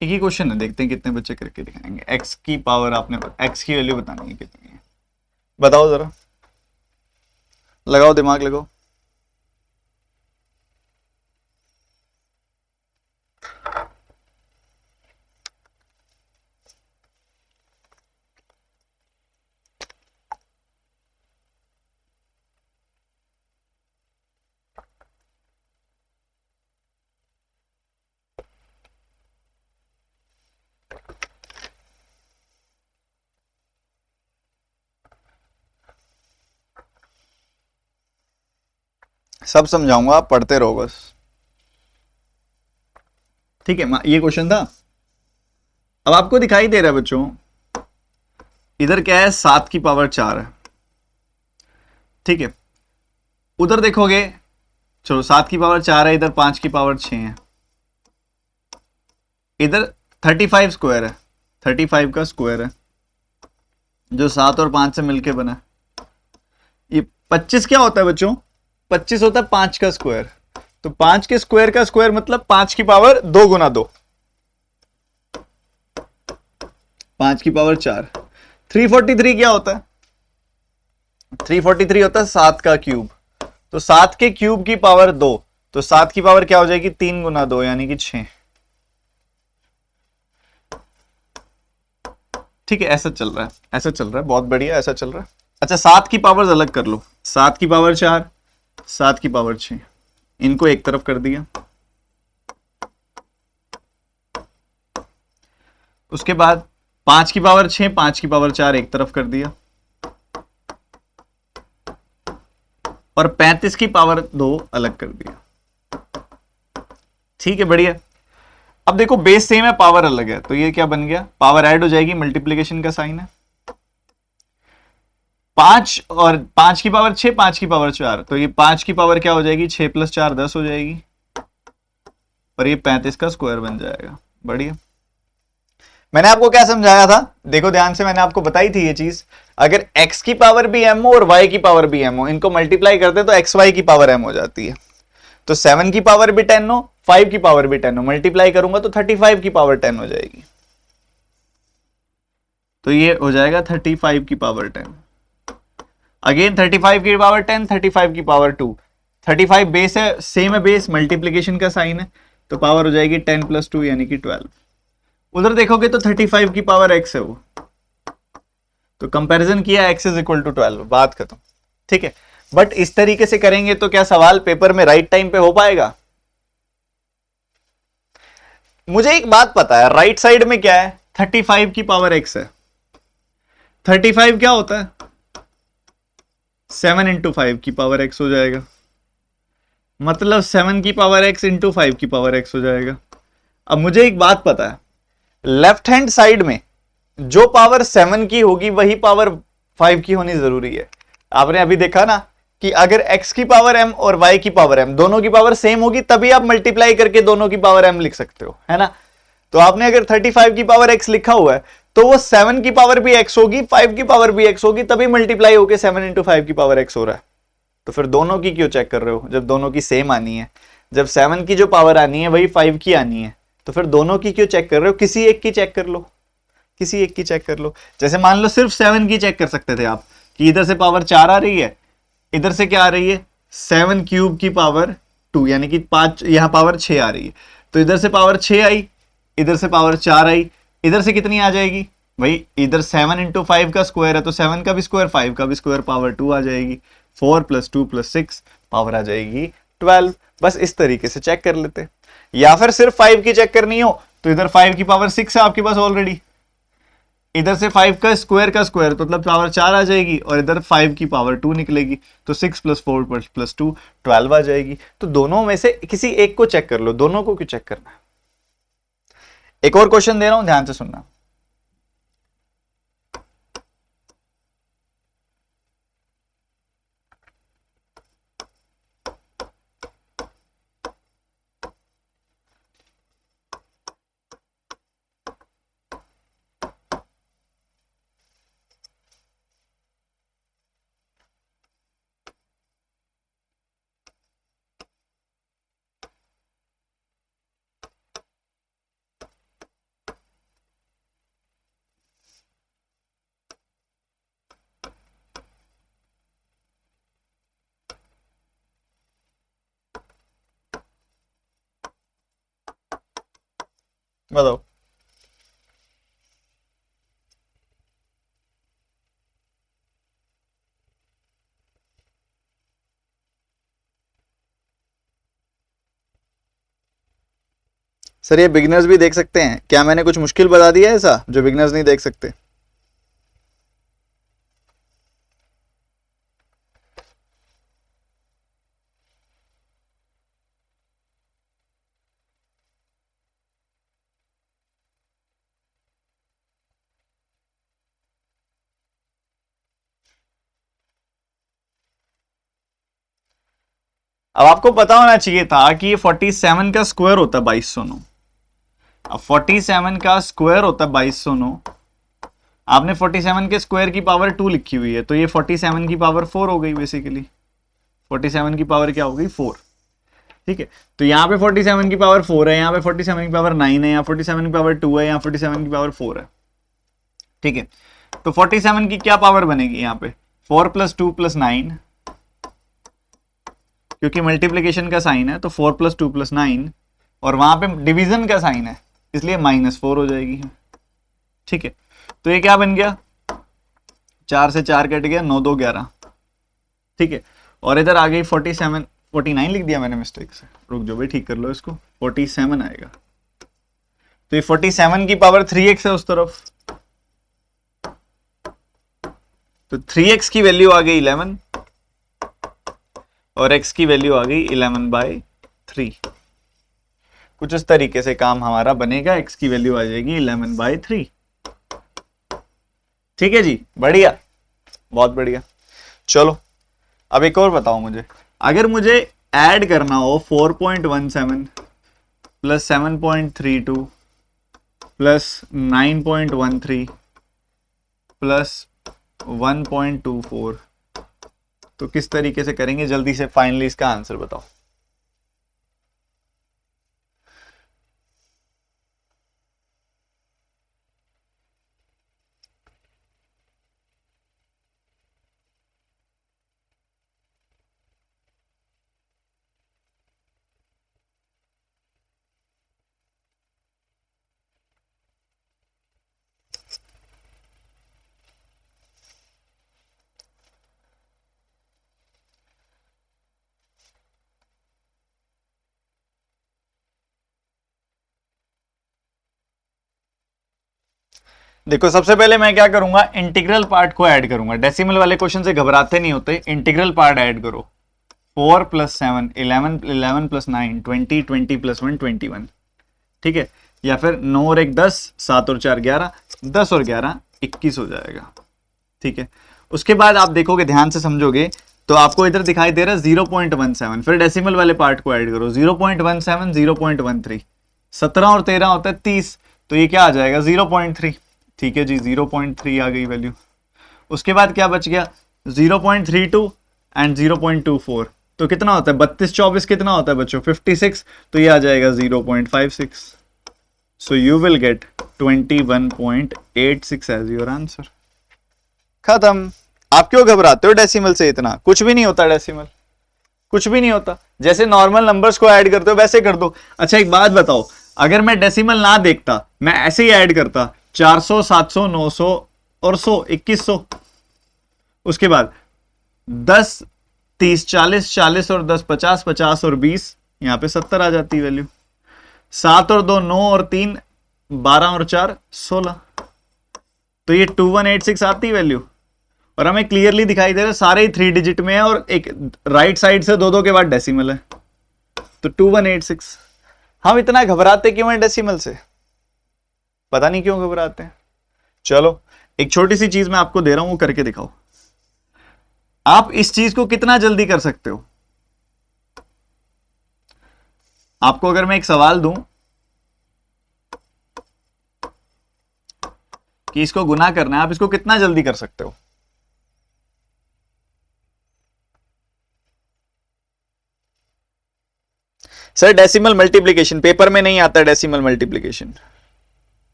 एक ही क्वेश्चन है, देखते हैं कितने बच्चे करके दिखाएंगे। एक्स की पावर, आपने एक्स की वैल्यू बतानी है कितनी है, बताओ जरा, लगाओ दिमाग लगाओ। सब समझाऊंगा, आप पढ़ते रहो बस। ठीक है, ये क्वेश्चन था। अब आपको दिखाई दे रहा है बच्चों, इधर क्या है, 7 की पावर 4 है, ठीक है। उधर देखोगे, चलो 7 की पावर 4 है, इधर 5 की पावर 6 है, इधर 35 स्क्वायर है, 35 का स्क्वायर है जो 7 और 5 से मिलके बना है। ये 25 क्या होता है बच्चों, 25 होता है 5 का स्क्वायर। तो 5 के स्क्वायर का स्क्वायर मतलब 5 की पावर 2 गुना 2, 5 की पावर 4। 343 क्या होता है, 343 होता है 7 का क्यूब। तो 7 के क्यूब की पावर 2, तो 7 की पावर क्या हो जाएगी, 3 गुना 2 यानी कि 6। ठीक है, ऐसा चल रहा है, ऐसा चल रहा है, बहुत बढ़िया, ऐसा चल रहा है। अच्छा, 7 की पावर्स अलग कर लो, 7 की पावर 4, 7 की पावर 6, इनको एक तरफ कर दिया। उसके बाद 5 की पावर 6, 5 की पावर 4 एक तरफ कर दिया, और 35 की पावर 2 अलग कर दिया। ठीक है, बढ़िया। अब देखो बेस सेम है, पावर अलग है, तो ये क्या बन गया, पावर ऐड हो जाएगी, मल्टीप्लीकेशन का साइन है। 5 की पावर 6, 5 की पावर 4, तो ये 5 की पावर क्या हो जाएगी, 6 + 4 10 हो जाएगी, और ये 35 का स्क्वायर बन जाएगा। बढ़िया। मैंने आपको क्या समझाया था, देखो ध्यान से, मैंने आपको बताई थी ये चीज। अगर x की पावर भी m हो और y की पावर भी m हो, इनको मल्टीप्लाई करते तो xy की पावर m हो जाती है। तो 7 की पावर भी 10 हो, 5 की पावर भी 10 हो, मल्टीप्लाई करूंगा तो 35 की पावर 10 हो जाएगी। तो ये हो जाएगा 35 की पावर 10। अगेन 35 की पावर 10, 35 की पावर 2, 35 बेस है, सेम है बेस, मल्टीप्लीकेशन का साइन है, तो पावर हो जाएगी 10 + 2 यानी कि 12। उधर देखोगे तो 35 की पावर x है वो, तो कंपैरिजन किया, x इज इक्वल टू 12, बात खत्म। ठीक है, बट इस तरीके से करेंगे तो क्या सवाल पेपर में राइट टाइम पे हो पाएगा? मुझे एक बात पता है, राइट साइड में क्या है, 35 की पावर x है। 35 क्या होता है, 7 × 5 की पावर x हो जाएगा, मतलब 7 की पावर x × 5 की पावर x हो जाएगा। अब मुझे एक बात पता है, लेफ्ट हैंड साइड में जो पावर 7 की होगी वही पावर 5 की होनी जरूरी है। आपने अभी देखा ना कि अगर x की पावर m और y की पावर m दोनों की पावर सेम होगी तभी आप मल्टीप्लाई करके दोनों की पावर m लिख सकते हो, है ना। तो आपने अगर 35 की पावर x लिखा हुआ है तो वो 7 की पावर भी x होगी, 5 की पावर भी x होगी, तभी मल्टीप्लाई होकर 7 × 5 की पावर x हो रहा है। तो फिर दोनों की क्यों चेक कर रहे हो, जब दोनों की सेम आनी है। जब 7 की जो पावर आनी है वही 5 की आनी है, तो फिर दोनों की क्यों चेक कर रहे हो, किसी एक की चेक कर लो, किसी एक की चेक कर लो। जैसे मान लो सिर्फ 7 की चेक कर सकते थे आप, कि इधर से पावर 4 आ रही है, इधर से क्या आ रही है, 7 क्यूब की पावर 2, यानी कि 5, यहां पावर 6 आ रही है, तो इधर से पावर 6 आई, इधर से पावर 4 आई, इधर से कितनी आ जाएगी भाई, इधर 7 × 5 का स्क्वायर है, तो 7 का भी स्क्वायर, 5 का भी स्क्वायर, पावर 2 आ जाएगी, 4 + 2 + 6 पावर आ जाएगी 12। बस इस तरीके से चेक कर लेते। या फिर सिर्फ 5 की चेक करनी हो तो इधर 5 की पावर 6 है आपके पास ऑलरेडी, इधर से 5 का स्क्वायर तो मतलब पावर 4 आ जाएगी, और इधर 5 की पावर 2 निकलेगी, तो 6 + 4 + 2 12 आ जाएगी। तो दोनों में से किसी एक को चेक कर लो, दोनों को क्यों चेक करना है। एक और क्वेश्चन दे रहा हूं, ध्यान से सुनना। बताओ। सर ये बिगिनर्स भी देख सकते हैं क्या? मैंने कुछ मुश्किल बता दिया है ऐसा जो बिगिनर्स नहीं देख सकते? अब आपको पता होना चाहिए था कि ये 47 का स्क्वायर होता है 2209। अब 47 का स्क्वायर होता है 2209। आपने 47 के स्क्वायर की पावर 2 लिखी हुई है, तो ये 47 की पावर 4 हो गई बेसिकली। 47 की पावर क्या हो गई? 4। ठीक है, तो यहाँ पे 47 की पावर 4 है, यहाँ पे 47 की पावर 9 है, यहाँ 47 की पावर 2 है, यहाँ 47 की पावर 4 है। ठीक है, तो 47 की क्या पावर बनेगी यहाँ पे? 4 + 2 + 9, क्योंकि मल्टीप्लीकेशन का साइन है तो 4 + 2 + 9, और वहां पे डिवीजन का साइन है इसलिए -4 हो जाएगी। ठीक है, तो ये क्या बन गया? 4 से 4 कट गया, 9 2 11। ठीक है, और इधर आ गई 47, 49 लिख दिया मैंने मिस्टेक से, रुक जाओ भाई ठीक कर लो इसको, 47 आएगा। तो ये 47 की पावर 3x है उस तरफ, तो 3x की वैल्यू आ गई 11 और x की वैल्यू आ गई 11/3। कुछ इस तरीके से काम हमारा बनेगा, x की वैल्यू आ जाएगी 11/3। ठीक है जी, बढ़िया, बहुत बढ़िया। चलो अब एक और बताओ मुझे, अगर मुझे ऐड करना हो 4.17 + 7.32 + 9.13 + 1.24, तो किस तरीके से करेंगे? जल्दी से फाइनली इसका आंसर बताओ। देखो सबसे पहले मैं क्या करूंगा, इंटीग्रल पार्ट को ऐड करूंगा। डेसिमल वाले क्वेश्चन से घबराते नहीं होते, इंटीग्रल पार्ट ऐड करो। 4 + 7 11, 11 + 9 20, 20 + 1 21। ठीक है, या फिर 9 और 1 10, 7 और 4 11, 10 और 11 21 हो जाएगा। ठीक है, उसके बाद आप देखोगे, ध्यान से समझोगे तो आपको इधर दिखाई दे रहा है 0.17, फिर डेसिमल वाले पार्ट को ऐड करो। 0.17 0.13, 17 और 13 होता है 30, तो ये क्या आ जाएगा? 0.3। ठीक है जी, 0.3 आ गई वैल्यू। उसके बाद क्या बच गया? 0.32 एंड 0.24, तो कितना होता है? 32 24 कितना होता है बच्चों? 56, तो ये आ जाएगा 0.56। So you will get 21.86 as your answer. खत्म। आप क्यों घबराते हो डेसिमल से? इतना कुछ भी नहीं होता, डेसिमल कुछ भी नहीं होता। जैसे नॉर्मल नंबर्स को ऐड करते हो वैसे कर दो। अच्छा एक बात बताओ, अगर मैं डेसिमल ना देखता, मैं ऐसे ही ऐड करता 400 700 900 और 100 2100, उसके बाद 10 30 40 40 और 10 50 50 और 20, यहां पे 70 आ जाती वैल्यू। 7 और 2 9 और 3 12 और 4 16, तो ये 2186 आती वैल्यू। और हमें क्लियरली दिखाई दे रहा है सारे ही 3 डिजिट में है, और एक राइट साइड से 2 2 के बाद डेसिमल है, तो 2186। हम इतना घबराते क्यों हैं डेसिमल से? पता नहीं क्यों घबराते हैं। चलो एक छोटी सी चीज मैं आपको दे रहा हूं, वो करके दिखाओ। आप इस चीज को कितना जल्दी कर सकते हो? आपको अगर मैं एक सवाल दूं कि इसको गुना करना है, आप इसको कितना जल्दी कर सकते हो? सर डेसिमल मल्टीप्लिकेशन पेपर में नहीं आता है, डेसिमल मल्टीप्लिकेशन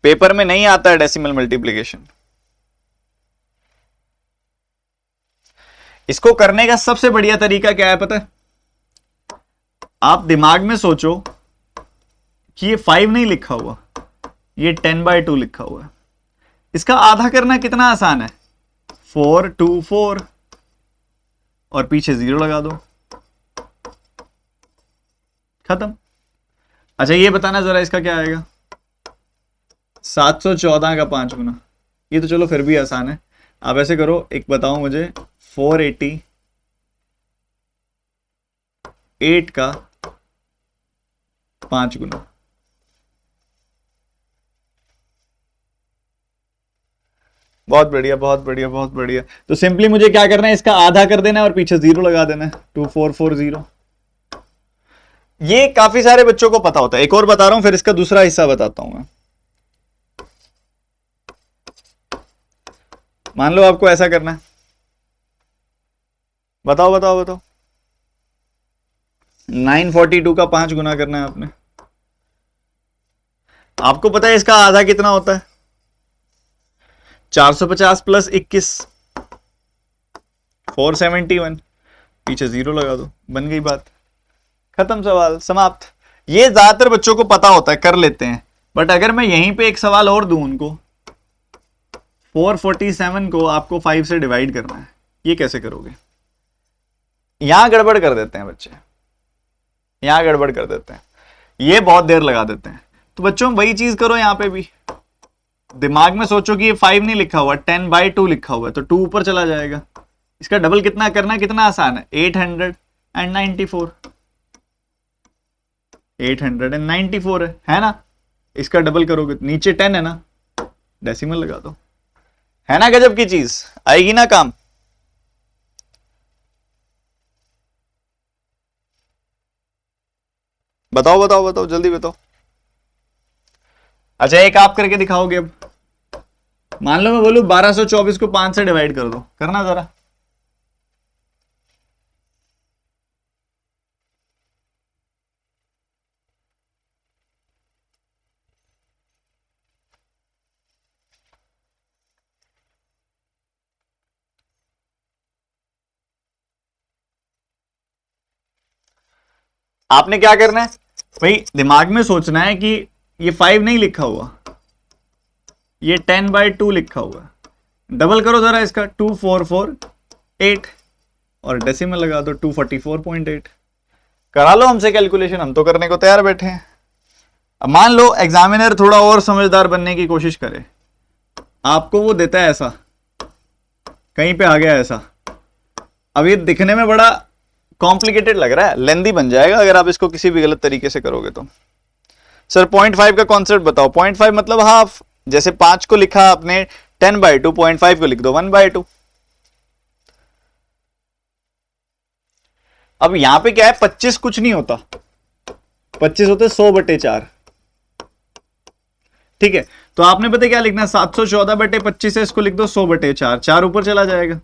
पेपर में नहीं आता है, डेसिमल मल्टीप्लिकेशन। इसको करने का सबसे बढ़िया तरीका क्या है पता है? आप दिमाग में सोचो कि ये 5 नहीं लिखा हुआ, ये 10/2 लिखा हुआ है। इसका आधा करना कितना आसान है, 4 2 4 और पीछे 0 लगा दो, खत्म। अच्छा ये बताना जरा इसका क्या आएगा, 714 का 5 गुना। ये तो चलो फिर भी आसान है। आप ऐसे करो, एक बताओ मुझे, 488 का 5 गुना। बहुत बढ़िया, बहुत बढ़िया, बहुत बढ़िया। तो सिंपली मुझे क्या करना है, इसका आधा कर देना है और पीछे 0 लगा देना है, 2440। ये काफी सारे बच्चों को पता होता है। एक और बता रहा हूं, फिर इसका दूसरा हिस्सा बताता हूं मैं। मान लो आपको ऐसा करना है, बताओ बताओ बताओ, 942 का 5 गुना करना है आपने। आपको पता है इसका आधा कितना होता है, 450 प्लस 21, 471, पीछे 0 लगा दो, बन गई बात, खत्म, सवाल समाप्त। ये ज्यादातर बच्चों को पता होता है, कर लेते हैं। बट अगर मैं यहीं पे एक सवाल और दूं उनको, 447 को आपको 5 से डिवाइड करना है, ये कैसे करोगे? यहां गड़बड़ कर देते हैं बच्चे, यहां गड़बड़ कर देते हैं, ये बहुत देर लगा देते हैं। तो बच्चों वही चीज करो, यहां पे भी दिमाग में सोचो कि ये 5 नहीं लिखा हुआ, 10/2 लिखा हुआ है, तो 2 ऊपर चला जाएगा। इसका डबल कितना करना है, कितना आसान है, 894, 894 है ना। इसका डबल करोगे, नीचे 10 है ना, डेसिमल लगा दो, है ना। गजब की चीज, आएगी ना काम। बताओ बताओ बताओ, जल्दी बताओ। अच्छा एक आप करके दिखाओगे अब। मान लो मैं बोलूं 1224 को 5 से डिवाइड कर दो, करना जरा। आपने क्या करना है भाई, दिमाग में सोचना है कि ये 5 नहीं लिखा हुआ, ये 10/2 लिखा हुआ। डबल करो जरा इसका, 2448 और डेसिमल लगा दो, 244.8। करा लो हमसे कैलकुलेशन, हम तो करने को तैयार बैठे हैं। अब मान लो एग्जामिनर थोड़ा और समझदार बनने की कोशिश करे, आपको वो देता है ऐसा, कहीं पे आ गया ऐसा। अब ये दिखने में बड़ा कॉम्प्लिकेटेड लग रहा है, लेंदी बन जाएगा अगर आप इसको किसी भी गलत तरीके से करोगे तो। सर 0.5 का कॉन्सेप्ट बताओ। 0.5 मतलब हाफ, जैसे 5 को लिखा आपने 10/2, 0.5 को लिख दो 1/2। अब यहां पे क्या है, 25 कुछ नहीं होता, 25 होते 100/4। ठीक है, तो आपने पता क्या लिखना है, 714/25 है, इसको लिख दो 100/4, 4 ऊपर चला जाएगा।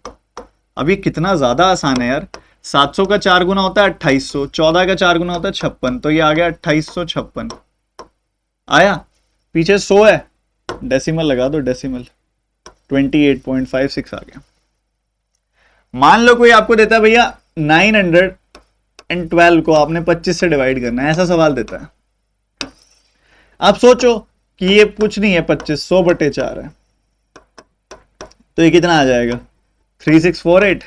अब ये कितना ज्यादा आसान है यार। 700 का 4 गुना होता है 2800, 14 का 4 गुना होता है 56, तो ये आ गया 2856 आया। पीछे 100 है, डेसिमल लगा दो, डेसिमल 28.56 आ गया। मान लो कोई आपको देता है भैया 912 को आपने 25 से डिवाइड करना है, ऐसा सवाल देता है। आप सोचो कि ये कुछ नहीं है, 25 100/4 है, तो ये कितना आ जाएगा, 3648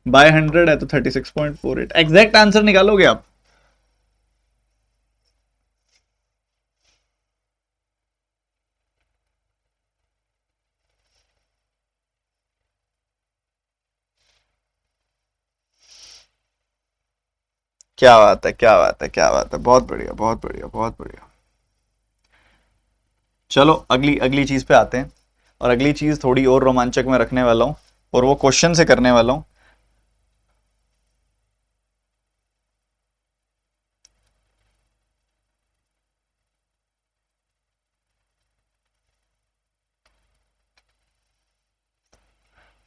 बाय 100 है तो 36.48। एग्जैक्ट आंसर निकालोगे आप। क्या बात है, क्या बात है, क्या बात है, बहुत बढ़िया, बहुत बढ़िया, बहुत बढ़िया। चलो अगली अगली चीज पे आते हैं, और अगली चीज थोड़ी और रोमांचक में रखने वाला हूं, और वो क्वेश्चन से करने वाला हूं।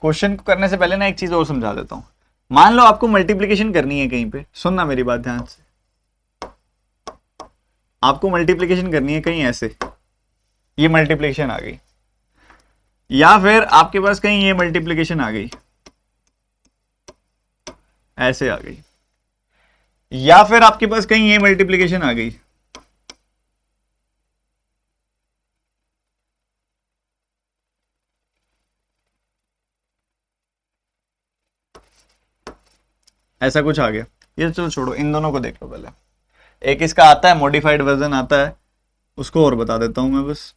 क्वेश्चन को करने से पहले ना एक चीज और समझा देता हूं। मान लो आपको मल्टीप्लीकेशन करनी है कहीं पे, सुनना मेरी बात ध्यान से, आपको मल्टीप्लीकेशन करनी है कहीं ऐसे, ये मल्टीप्लीकेशन आ गई, या फिर आपके पास कहीं ये मल्टीप्लीकेशन आ गई, ऐसे आ गई, या फिर आपके पास कहीं ये मल्टीप्लीकेशन आ गई, ऐसा कुछ आ गया। ये चलो छोड़ो, इन दोनों को देख लो पहले। एक इसका आता है मॉडिफाइड वर्जन आता है, उसको और बता देता हूं मैं बस।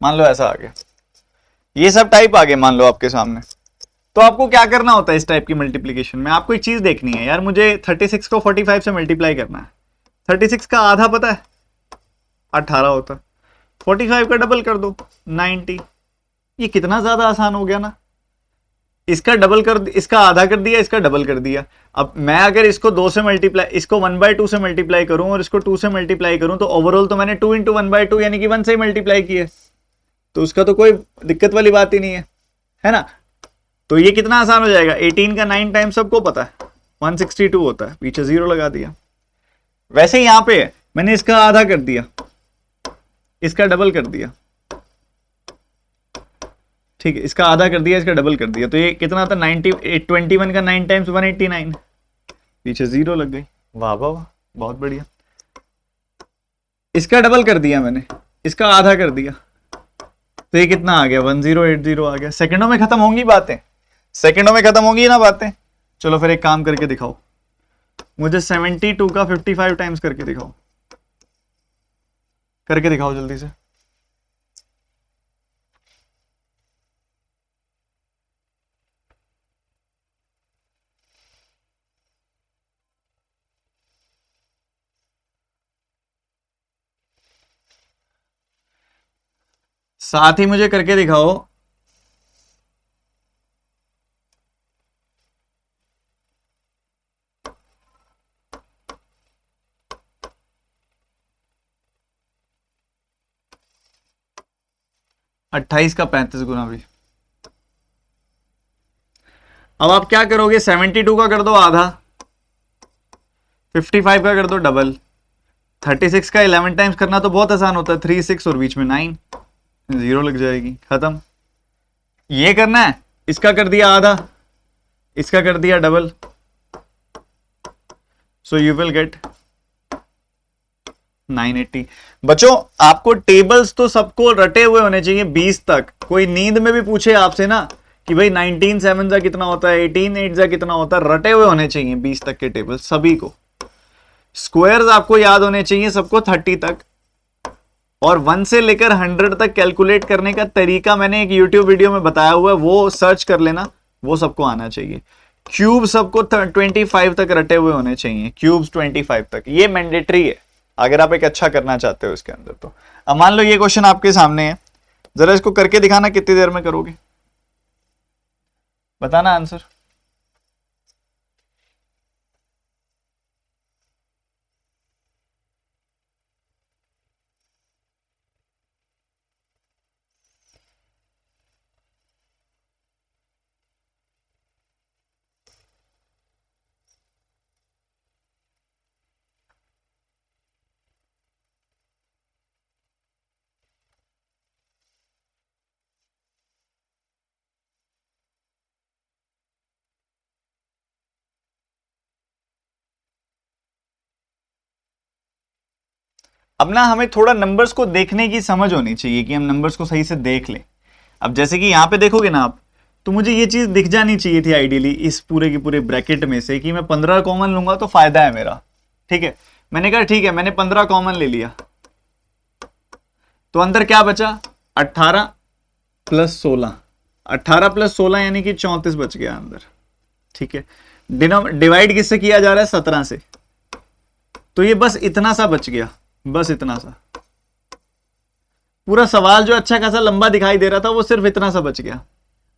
मान लो ऐसा आ गया, ये सब टाइप आ गए मान लो आपके सामने। तो आपको क्या करना होता है इस टाइप की मल्टीप्लीकेशन में, आपको एक चीज देखनी है यार, मुझे 36 को 45 से मल्टीप्लाई करना है। 36 का आधा पता है 18 होता है, 45 का डबल कर दो 90। ये कितना ज्यादा आसान हो गया ना। इसका डबल कर, इसका आधा कर दिया, इसका डबल कर दिया। अब मैं अगर इसको 2 से मल्टीप्लाई, इसको 1/2 से मल्टीप्लाई करूं और इसको 2 से मल्टीप्लाई करूं, तो ओवरऑल तो मैंने 2 इंटू 1/2 यानी कि 1 से मल्टीप्लाई किया, तो उसका तो कोई दिक्कत वाली बात ही नहीं है ना। तो ये कितना आसान हो जाएगा, 18 का 9 टाइम सबको पता है 162 होता है, पीछे 0 लगा दिया। वैसे ही यहां पे मैंने इसका आधा कर दिया, इसका डबल कर दिया, ठीक है, इसका आधा कर दिया, इसका डबल कर दिया, तो ये कितना था 90, 21 का 9 टाइम्स 189, पीछे 0 लग गई। वाह वाह वाह, बहुत बढ़िया। इसका डबल कर दिया मैंने, इसका आधा कर दिया, तो ये कितना आ गया 1080 आ गया। सेकंडों में खत्म होंगी बातें, सेकंडों में खत्म होंगी ना बातें। चलो फिर एक काम करके दिखाओ, मुझे 72 का 55 टाइम्स करके दिखाओ, करके दिखाओ जल्दी से। साथ ही मुझे करके दिखाओ 28 का 35 गुना भी। अब आप क्या करोगे, 72 का कर दो आधा, 55 का कर दो डबल, 36 का 11 टाइम्स करना तो बहुत आसान होता है, 3 6 और बीच में 9, 0 लग जाएगी, खत्म। ये करना है, इसका कर दिया आधा, इसका कर दिया double, so you will gate 980। बच्चों आपको टेबल्स तो सबको रटे हुए होने चाहिए 20 तक। कोई नींद में भी पूछे आपसे ना कि भाई 19 7 जा कितना होता है, 18 8 जा कितना होता है, रटे हुए होने चाहिए 20 तक के टेबल सभी को। स्क्वायर्स आपको याद होने चाहिए सबको 30 तक, और 1 से लेकर 100 तक कैलकुलेट करने का तरीका मैंने एक यूट्यूब वीडियो में बताया हुआ है, वो सर्च कर लेना, वो सबको आना चाहिए। क्यूब सबको 25 तक रटे हुए होने चाहिए, क्यूब्स 25 तक, ये मैंडेटरी है अगर आप एक अच्छा करना चाहते हो इसके अंदर। तो अब मान लो ये क्वेश्चन आपके सामने है, जरा इसको करके दिखाना, कितनी देर में करोगे बताना आंसर। अब ना हमें थोड़ा नंबर्स को देखने की समझ होनी चाहिए कि हम नंबर्स को सही से देख लें। अब जैसे कि यहां पे देखोगे ना आप, तो मुझे ये चीज दिख जानी चाहिए थी आइडियली इस पूरे के पूरे ब्रैकेट में से कि मैं 15 कॉमन लूंगा तो फायदा है मेरा। ठीक है, मैंने कहा ठीक है, मैंने 15 कॉमन ले लिया, तो अंदर क्या बचा 18 प्लस 16, 18 प्लस 16 यानी कि 34 बच गया अंदर। ठीक है, डिवाइड किससे किया जा रहा है 17 से, तो ये बस इतना सा बच गया, बस इतना सा। पूरा सवाल जो अच्छा खासा लंबा दिखाई दे रहा था वो सिर्फ इतना सा बच गया।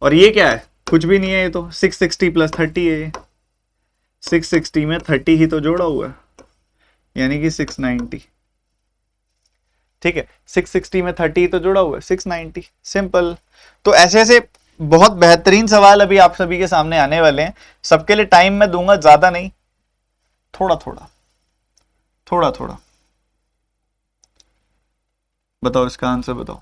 और ये क्या है, कुछ भी नहीं है, ये तो 660 प्लस 30 है, ये 660 में 30 ही तो जोड़ा हुआ है, यानी कि 690। ठीक है, 660 में 30 तो जोड़ा हुआ है 690, सिंपल। तो ऐसे ऐसे बहुत बेहतरीन सवाल अभी आप सभी के सामने आने वाले हैं। सबके लिए टाइम मैं दूंगा, ज्यादा नहीं, थोड़ा थोड़ा थोड़ा थोड़ा। बताओ इसका आंसर बताओ।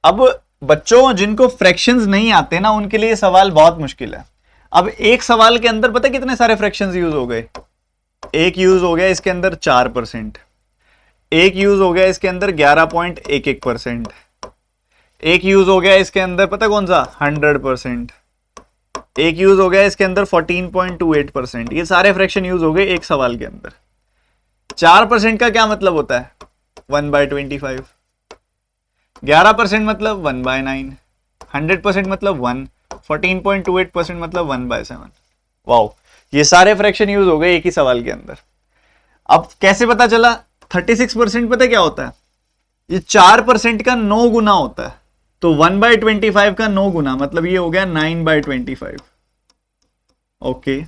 अब बच्चों जिनको फ्रैक्शंस नहीं आते ना, उनके लिए सवाल बहुत मुश्किल है। अब एक सवाल के अंदर पता कितने सारे फ्रैक्शंस यूज हो गए? एक यूज हो गया इसके अंदर 4%, एक यूज हो गया इसके अंदर 11.11%, एक यूज हो गया इसके अंदर पता कौन सा 100%, एक यूज हो गया इसके अंदर 14.28%। ये सारे फ्रैक्शन यूज हो गए एक सवाल के अंदर। 4% का क्या मतलब होता है? 1/25। 11% मतलब 1/9, 100% मतलब 1, 14.28% मतलब 1/7। वाओ, ये सारे फ्रैक्शन यूज हो गए एक ही सवाल के अंदर। अब कैसे पता चला? 36% पता क्या होता है? ये 4% का 9 गुना होता है, तो 1/25 का 9 गुना मतलब ये हो गया 9/25। ओके,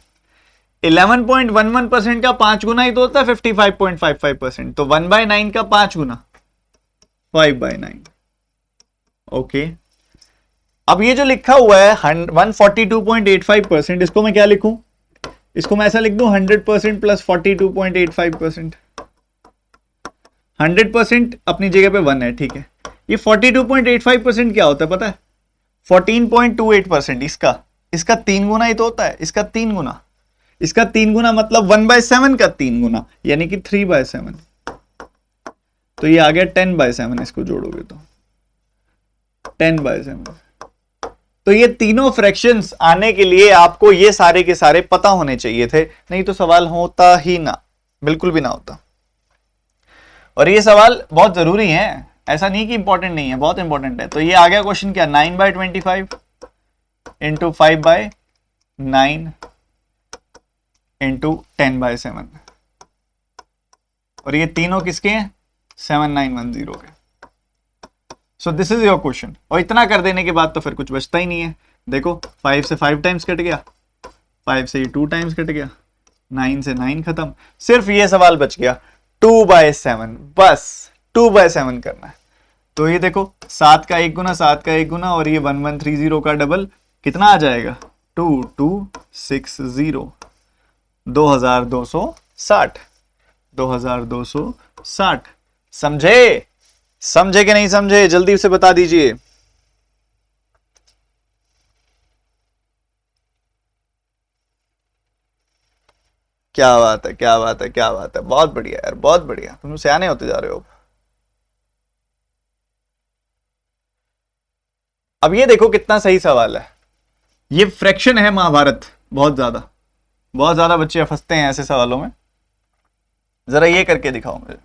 11.11% का 5 गुना ही तो होता है 55.55%, तो 1/9 का 5 गुना 5/9। ओके, अब ये जो लिखा हुआ है 142.85%, इसको मैं क्या लिखूं? इसको मैं ऐसा लिख दूं 100% प्लस 42.85%। 100% अपनी जगह पे 1 है, ठीक है। ये 42.85% क्या होता है पता है? 14.28%। इसका 3 गुना ही तो होता है, इसका 3 गुना, इसका 3 गुना मतलब 1/7 का 3 गुना यानी कि 3/7। तो ये आ गया 10/7, इसको जोड़ोगे तो 10/7। तो ये तीनों फ्रैक्शंस आने के लिए आपको ये सारे के सारे पता होने चाहिए थे, नहीं तो सवाल होता ही ना, बिल्कुल भी ना होता। और ये सवाल बहुत जरूरी है, ऐसा नहीं कि इंपॉर्टेंट नहीं है, बहुत इंपॉर्टेंट है। तो ये आ गया क्वेश्चन क्या? 9/25 इंटू 5/9 इंटू 10/7। और ये तीनों किसके हैं? 7910 के। So this is your question. और इतना कर देने के बाद तो फिर कुछ बचता ही नहीं है। देखो 5 से 5 टाइम्स कट गया, 5 से 2 टाइम्स कट गया, 9 से 9 खत्म, सिर्फ ये सवाल बच गया 2/7। बस 2/7 करना है। तो ये देखो 7 का 1 गुना, 7 का 1 गुना, और ये 1130 का डबल कितना आ जाएगा? 2260, 2260, 2260। समझे? समझे कि नहीं समझे? जल्दी से बता दीजिए। क्या बात है, क्या बात है, क्या बात है, बहुत बढ़िया यार, बहुत बढ़िया, तुम सियाने होते जा रहे हो। अब ये देखो कितना सही सवाल है। ये फ्रैक्शन है महाभारत, बहुत ज्यादा, बहुत ज्यादा बच्चे फंसते हैं ऐसे सवालों में। जरा ये करके दिखाओ मुझे।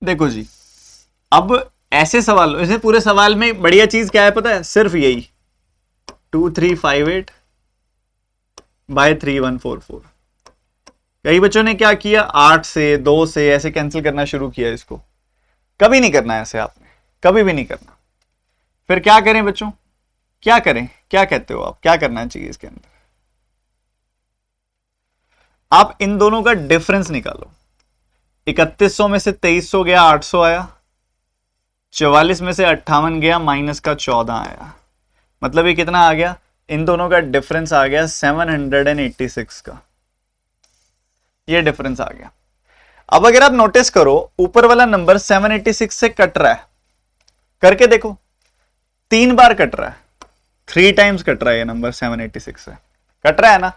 देखो जी, अब ऐसे सवाल, ऐसे पूरे सवाल में बढ़िया चीज क्या है पता है? सिर्फ यही 2358 बाय 3144। कई बच्चों ने क्या किया, 8 से 2 से ऐसे कैंसिल करना शुरू किया। इसको कभी नहीं करना ऐसे, आपने कभी भी नहीं करना। फिर क्या करें बच्चों? क्या करें? क्या कहते हो आप? क्या करना चाहिए इसके अंदर? आप इन दोनों का डिफरेंस निकालो। 3100 में से 2300 गया, 800 आया। 44 में से 58 गया, माइनस का 14 आया। मतलब ये कितना आ गया? इन दोनों का डिफरेंस आ गया 786 का। ये डिफरेंस आ गया। अब अगर आप नोटिस करो, ऊपर वाला नंबर 786 से कट रहा है, करके देखो, 3 बार कट रहा है, 3 टाइम्स कट रहा है ये नंबर 786 से। कट रहा है ना?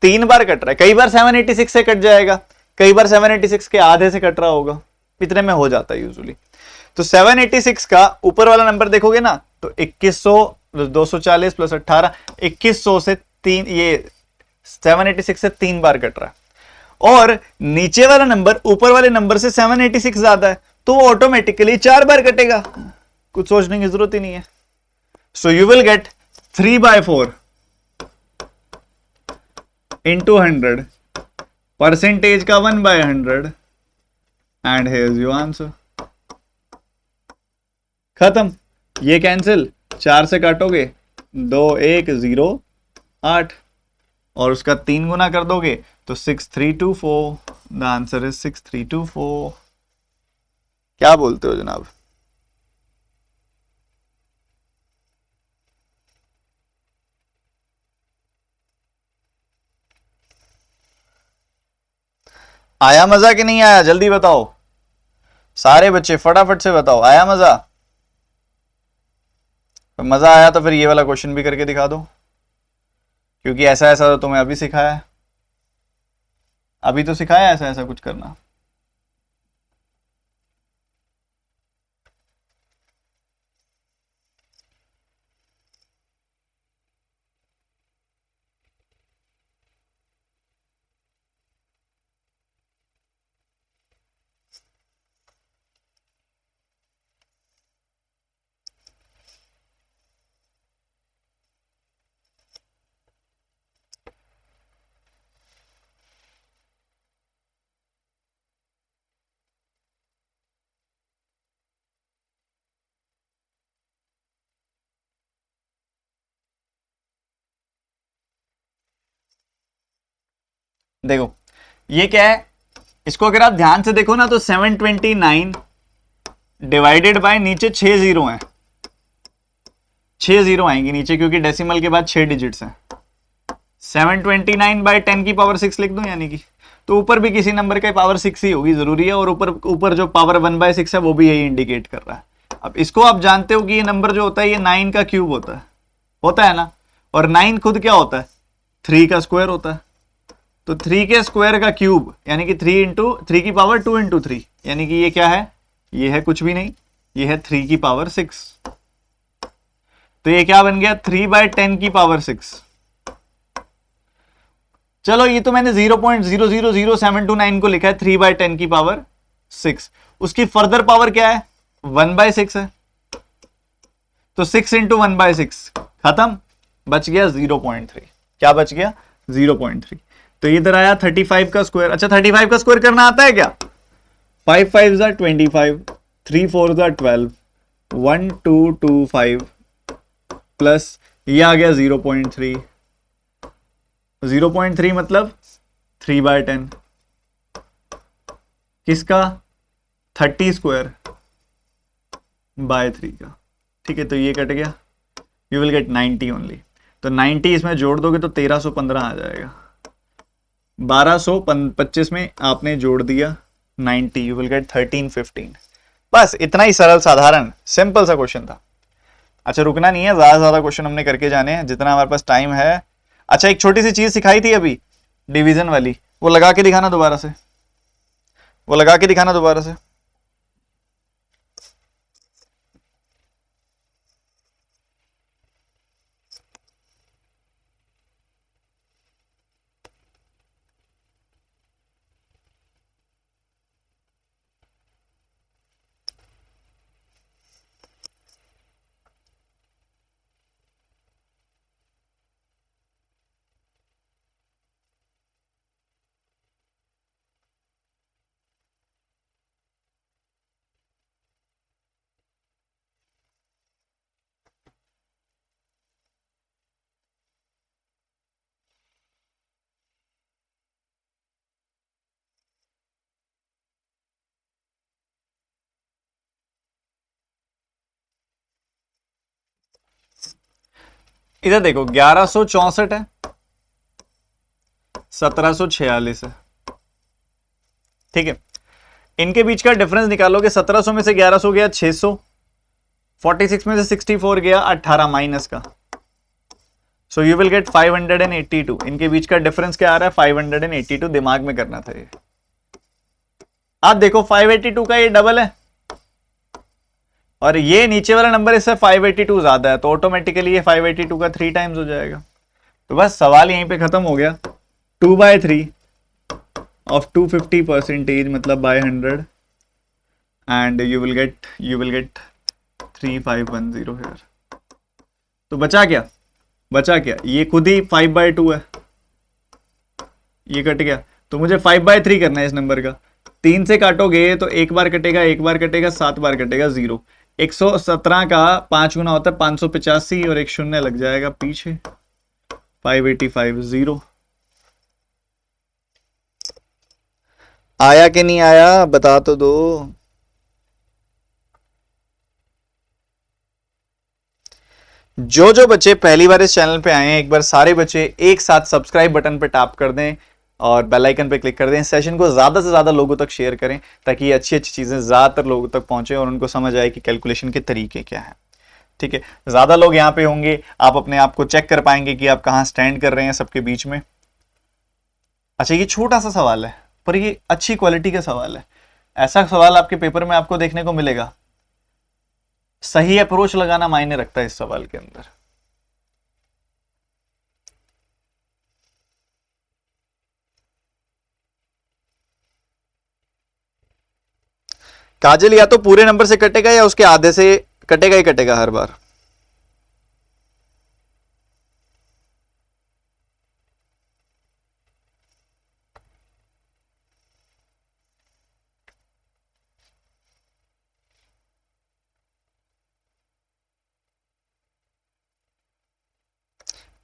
3 बार कट रहा है। कई बार 786 से कट जाएगा, कई बार 786 के आधे से कट रहा होगा, इतने में हो जाता है यूजुअली। तो 786 का ऊपर वाला नंबर देखोगे ना, तो 2100, 240 प्लस 18, 2100 से 3, ये 786 से 3 बार कट रहा है। और नीचे वाला नंबर ऊपर वाले नंबर से 786 ज्यादा है, तो वो ऑटोमेटिकली 4 बार कटेगा, कुछ सोचने की जरूरत ही नहीं है। सो you will gate 3/4 into 100, percentage का 1/100 एंड हेयर योर आंसर। खत्म। ये कैंसिल, 4 से काटोगे 2 1 0 8 और उसका 3 गुना कर दोगे तो 6324। The answer is 6324। क्या बोलते हो जनाब? आया मजा कि नहीं आया? जल्दी बताओ सारे बच्चे, फटाफट से बताओ, आया मजा? तो मजा आया तो फिर ये वाला क्वेश्चन भी करके दिखा दो, क्योंकि ऐसा ऐसा तो तुम्हें अभी सिखाया है, अभी तो सिखाया ऐसा ऐसा कुछ करना। देखो ये क्या है, इसको अगर आप ध्यान से देखो ना तो 729 डिवाइडेड बाय नीचे 6 जीरो हैं, 6 जीरो आएंगे नीचे क्योंकि डेसिमल के बाद 6 डिजिट्स हैं। 729 बाय 10 की पावर 6 लिख दूं यानी कि, तो ऊपर भी किसी नंबर का पावर 6 ही होगी, जरूरी है, और ऊपर ऊपर जो पावर 1/6 है वो भी यही इंडिकेट कर रहा है। अब इसको आप जानते हो कि ये नंबर जो होता है ये 9 का क्यूब होता है ना, और 9 खुद क्या होता है? 3 का स्क्वायर होता है। तो 3 के स्क्वायर का क्यूब यानी कि 3 की पावर 2 इंटू 3, यानी कि ये क्या है? ये है कुछ भी नहीं, ये है 3 की पावर 6। तो ये क्या बन गया? 3/10 की पावर 6। चलो ये तो मैंने 0.000729 को लिखा है 3/10 की पावर 6, उसकी फर्दर पावर क्या है? 1/6 है, तो 6 इंटू 1/6 खत्म, बच गया 0.3। क्या बच गया? 0.3। तो इधर आया 35 का स्क्वायर। अच्छा 35 का स्क्वायर करना आता है क्या? 5 5 25, 3 4 12, 1 2 2 5 प्लस ये आ गया 0.3। 0.3 मतलब 3/10 किसका? 30 स्क्वायर बाय 3 का। ठीक है, तो ये कट गया, यू विल गेट 90 ओनली। तो 90 इसमें जोड़ दोगे तो 1315 आ जाएगा। 1225 में आपने जोड़ दिया 90, यू विल गेट 1315। बस इतना ही सरल साधारण सिंपल सा क्वेश्चन था। अच्छा रुकना नहीं है, ज्यादा से ज्यादा क्वेश्चन हमने करके जाने हैं जितना हमारे पास टाइम है। अच्छा एक छोटी सी चीज सिखाई थी अभी डिवीजन वाली, वो लगा के दिखाना दोबारा से, वो लगा के दिखाना दोबारा से। इधर देखो 1164 है, 1746 है, ठीक है। इनके बीच का डिफरेंस निकालोगे, 1700 में से 1100 गया 600, 46 में से 64 गया 18 माइनस का, सो यू विल गेट 582। इनके बीच का डिफरेंस क्या आ रहा है? 582। दिमाग में करना था ये। आप देखो 582 का ये डबल है और ये नीचे वाला नंबर इससे 582 ज्यादा है, तो ऑटोमेटिकली ये 582 का 3 टाइम्स हो जाएगा। तो बस सवाल यहीं पे खत्म हो गया। 2/3 ऑफ 250 परसेंटेज मतलब by 100 and you will get 3510 here. तो बचा क्या? बचा क्या? ये खुद ही 5/2 है, ये कट गया, तो मुझे 5/3 करना है इस नंबर का। 3 से काटोगे तो एक बार कटेगा, एक बार कटेगा, 7 बार कटेगा, 0। 117 का 5 गुना होता है 585 और एक शून्य लग जाएगा पीछे, 585, 0। आया कि नहीं आया बता तो दो। जो जो बच्चे पहली बार इस चैनल पे आए हैं, एक बार सारे बच्चे एक साथ सब्सक्राइब बटन पे टैप कर दें और बेल आइकन पे क्लिक कर दें। सेशन को ज़्यादा से ज़्यादा लोगों तक शेयर करें ताकि ये अच्छी अच्छी चीज़ें ज़्यादातर लोगों तक पहुंचे और उनको समझ आए कि कैलकुलेशन के तरीके क्या हैं। ठीक है, ज़्यादा लोग यहाँ पे होंगे, आप अपने आप को चेक कर पाएंगे कि आप कहाँ स्टैंड कर रहे हैं सबके बीच में। अच्छा, ये छोटा सा सवाल है पर ये अच्छी क्वालिटी का सवाल है। ऐसा सवाल आपके पेपर में आपको देखने को मिलेगा। सही अप्रोच लगाना मायने रखता है इस सवाल के अंदर। काजल, या तो पूरे नंबर से कटेगा या उसके आधे से कटेगा ही कटेगा हर बार।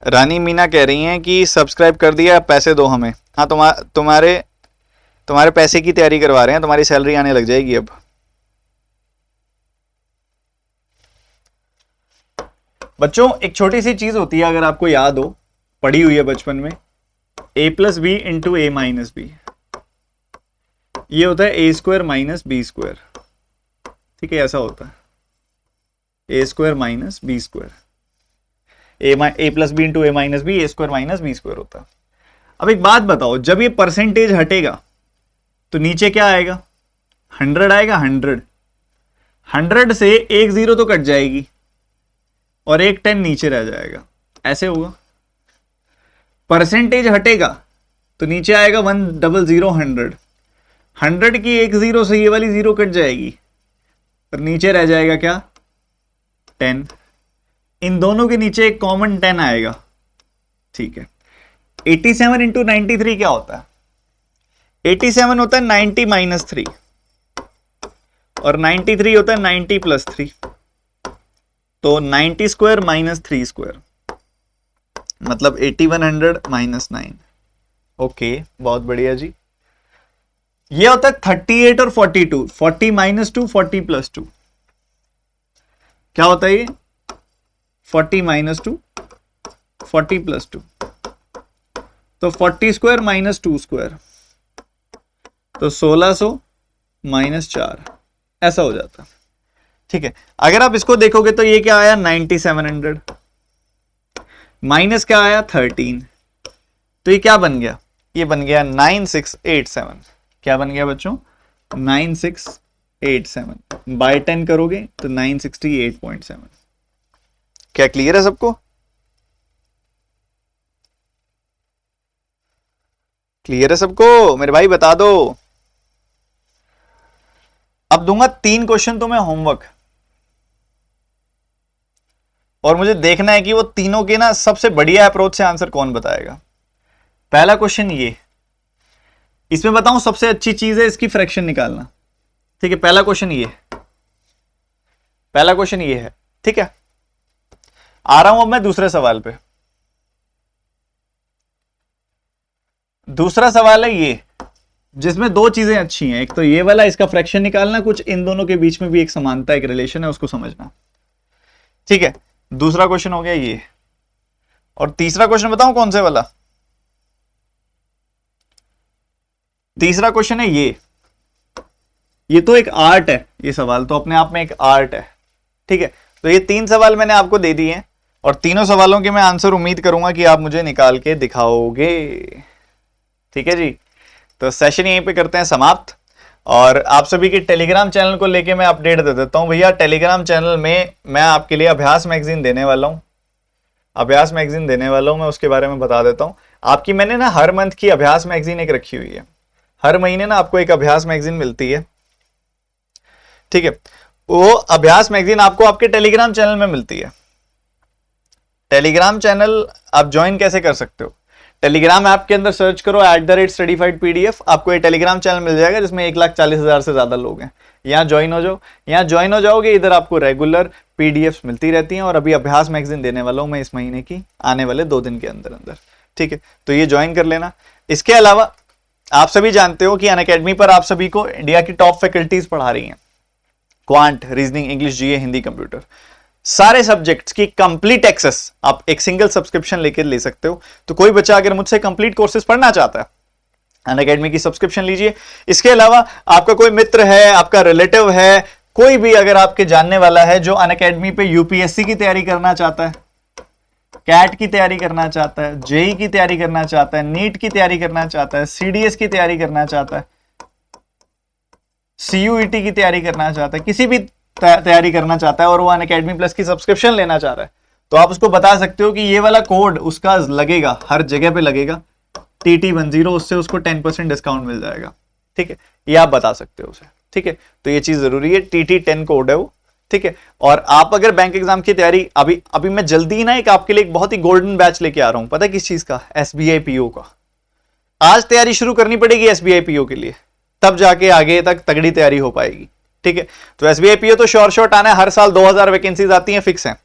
रानी मीना कह रही हैं कि सब्सक्राइब कर दिया, पैसे दो हमें। हाँ, तुम्हारे तुम्हारे पैसे की तैयारी करवा रहे हैं, तुम्हारी सैलरी आने लग जाएगी अब। बच्चों, एक छोटी सी चीज होती है, अगर आपको याद हो, पढ़ी हुई है बचपन में, a+b into a minus B. ये होता है a² माइनस b²। ठीक है, ऐसा होता है a² minus b²। a+b into a minus B, a² minus b² होता है। अब एक बात बताओ, जब ये परसेंटेज हटेगा तो नीचे क्या आएगा? 100 आएगा। 100 से एक 0 तो कट जाएगी और एक 10 नीचे रह जाएगा, ऐसे होगा। परसेंटेज हटेगा तो नीचे आएगा 100, 100 की एक 0 से ये वाली 0 कट जाएगी और नीचे रह जाएगा क्या? 10। इन दोनों के नीचे एक कॉमन 10 आएगा। ठीक है, 87 इंटू 93 क्या होता है? 87 होता है 90 माइनस 3 और 93 होता है 90 प्लस 3। तो 90² माइनस 3², मतलब 8100 माइनस 9। ओके, बहुत बढ़िया जी। ये होता है 38 और 42, 40 माइनस 2, 40 प्लस 2। क्या होता है ये? 40 माइनस 2, 40 प्लस 2। तो 40² माइनस 2², तो 1600 माइनस 4, ऐसा हो जाता। ठीक है, अगर आप इसको देखोगे तो ये क्या आया? 9700 माइनस क्या आया? 13। तो ये क्या बन गया? ये बन गया 9687। क्या बन गया बच्चों? 9687। बाय 10 करोगे तो 968.7। क्या क्लियर है सबको? क्लियर है सबको? मेरे भाई बता दो। अब दूंगा 3 क्वेश्चन तुम्हें होमवर्क, और मुझे देखना है कि वो तीनों के ना सबसे बढ़िया अप्रोच से आंसर कौन बताएगा। पहला क्वेश्चन ये, इसमें बताऊं सबसे अच्छी चीज है इसकी फ्रैक्शन निकालना। ठीक है, पहला क्वेश्चन ये है। ठीक है, आ रहा हूं अब मैं दूसरे सवाल पे। दूसरा सवाल है ये, जिसमें 2 चीजें अच्छी हैं। एक तो ये वाला, इसका फ्रैक्शन निकालना, कुछ इन दोनों के बीच में भी एक समानता, एक रिलेशन है, उसको समझना। ठीक है, दूसरा क्वेश्चन हो गया ये, और तीसरा क्वेश्चन बताऊं कौन से वाला? तीसरा क्वेश्चन है ये तो एक आर्ट है, ये सवाल तो अपने आप में एक आर्ट है। ठीक है, तो ये 3 सवाल मैंने आपको दे दिए हैं और तीनों सवालों के मैं आंसर उम्मीद करूंगा कि आप मुझे निकाल के दिखाओगे। ठीक है जी, तो सेशन यहीं पे करते हैं समाप्त। और आप सभी के टेलीग्राम चैनल को लेके मैं अपडेट दे देता हूं भैया। टेलीग्राम चैनल में मैं आपके लिए अभ्यास मैगजीन देने वाला हूं। मैं उसके बारे में बता देता हूं आपकी। मैंने ना हर मंथ की अभ्यास मैगजीन एक रखी हुई है। हर महीने ना आपको एक अभ्यास मैगजीन मिलती है। ठीक है, वो अभ्यास मैगजीन आपको आपके टेलीग्राम चैनल में मिलती है। टेलीग्राम चैनल आप ज्वाइन कैसे कर सकते हो? टेलीग्राम ऐप के अंदर सर्च करो @studyfied PDF, आपको ये टेलीग्राम चैनल मिल जाएगा जिसमें 1,40,000 से ज्यादा लोग हैं। यहाँ ज्वाइन हो जाओ, यहाँ ज्वाइन हो जाओगे, इधर आपको रेगुलर PDFs मिलती रहती हैं और अभी अभ्यास मैगजीन देने वाला हूँ मैं इस महीने की, आने वाले 2 दिन के अंदर अंदर, ठीक है, तो ये ज्वाइन कर लेना। इसके अलावा आप सभी जानते हो कि अनअकैडमी पर आप सभी को इंडिया की टॉप फैकल्टीज पढ़ा रही हैं, quant, reasoning, English, GA, Hindi, computer, सारे सब्जेक्ट्स की कंप्लीट एक्सेस आप एक सिंगल सब्सक्रिप्शन लेकर ले सकते हो। तो कोई बच्चा अगर मुझसे कंप्लीट कोर्सेज पढ़ना चाहता है, अनअकैडमी की सब्सक्रिप्शन लीजिए। इसके अलावा आपका कोई मित्र है, आपका रिलेटिव है, कोई भी अगर आपके जानने वाला है जो अनअकैडमी पे UPSC की तैयारी करना चाहता है, कैट की तैयारी करना चाहता है, जेई की तैयारी करना चाहता है, नीट की तैयारी करना चाहता है, CDS की तैयारी करना चाहता है, CUET की तैयारी करना चाहता है, किसी भी तैयारी करना चाहता है और वो अनअकैडमी प्लस की सब्सक्रिप्शन लेना चाह रहा है, तो आप उसको बता सकते हो कि ये वाला कोड उसका लगेगा, हर जगह पे लगेगा, TT10, उससे उसको 10% डिस्काउंट मिल जाएगा, ठीक है, ये आप बता सकते हो उसे, ठीक है। तो ये चीज जरूरी है, TT10 कोड है वो, ठीक है। और आप अगर बैंक एग्जाम की तैयारी, अभी मैं जल्दी ना एक आपके लिए एक बहुत ही गोल्डन बैच लेके आ रहा हूं, पता है किस चीज का? SBI PO का। आज तैयारी शुरू करनी पड़ेगी SBI PO के लिए, तब जाके आगे तक तगड़ी तैयारी हो पाएगी, ठीक है। तो SBI PO तो श्योर शॉट आना है, हर साल 2000 वैकेंसीज आती हैं, फिक्स हैं,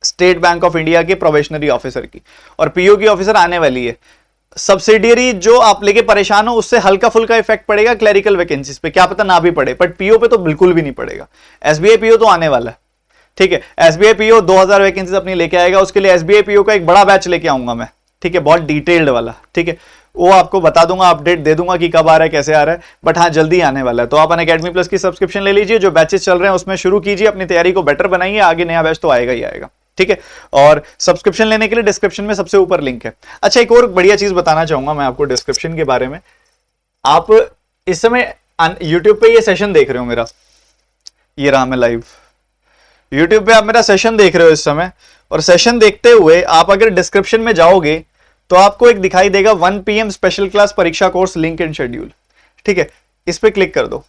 स्टेट बैंक ऑफ इंडिया के प्रोबेशनरी ऑफिसर की, और PO की ऑफिसर आने वाली है। सब्सिडियरी जो आप लेके परेशान हो, उससे हल्का फुल्का इफेक्ट पड़ेगा क्लरिकल वैकेंसीज पे, क्या पता ना भी पड़े, बट PO पे तो बिल्कुल भी नहीं पड़ेगा। SBI PO तो आने वाला है, ठीक है। SBI PO 2000 वैकेंसीज अपनी लेके आएगा, उसके लिए SBI PO का एक बड़ा बैच लेके आऊंगा मैं, ठीक है, बहुत डिटेल्ड वाला, ठीक है, वो आपको बता दूंगा, अपडेट दे दूंगा कि कब आ रहा है, कैसे आ रहा है, बट हाँ जल्दी आने वाला है। तो आप अनअकैडमी प्लस की सब्सक्रिप्शन ले लीजिए, जो बैचेस चल रहे हैं उसमें शुरू कीजिए, अपनी तैयारी को बेटर बनाइए, आगे नया बैच तो आएगा ही आएगा, ठीक है। और सब्सक्रिप्शन लेने के लिए डिस्क्रिप्शन में सबसे ऊपर लिंक है। अच्छा, एक और बढ़िया चीज बताना चाहूंगा मैं आपको डिस्क्रिप्शन के बारे में। आप इस समय यूट्यूब पे ये सेशन देख रहे हो मेरा, ये रहा मैं लाइव यूट्यूब पे, आप मेरा सेशन देख रहे हो इस समय, और सेशन देखते हुए आप अगर डिस्क्रिप्शन में जाओगे तो आपको एक दिखाई देगा 1 PM स्पेशल क्लास परीक्षा कोर्स लिंक एंड शेड्यूल, ठीक है, इस पे क्लिक कर दो।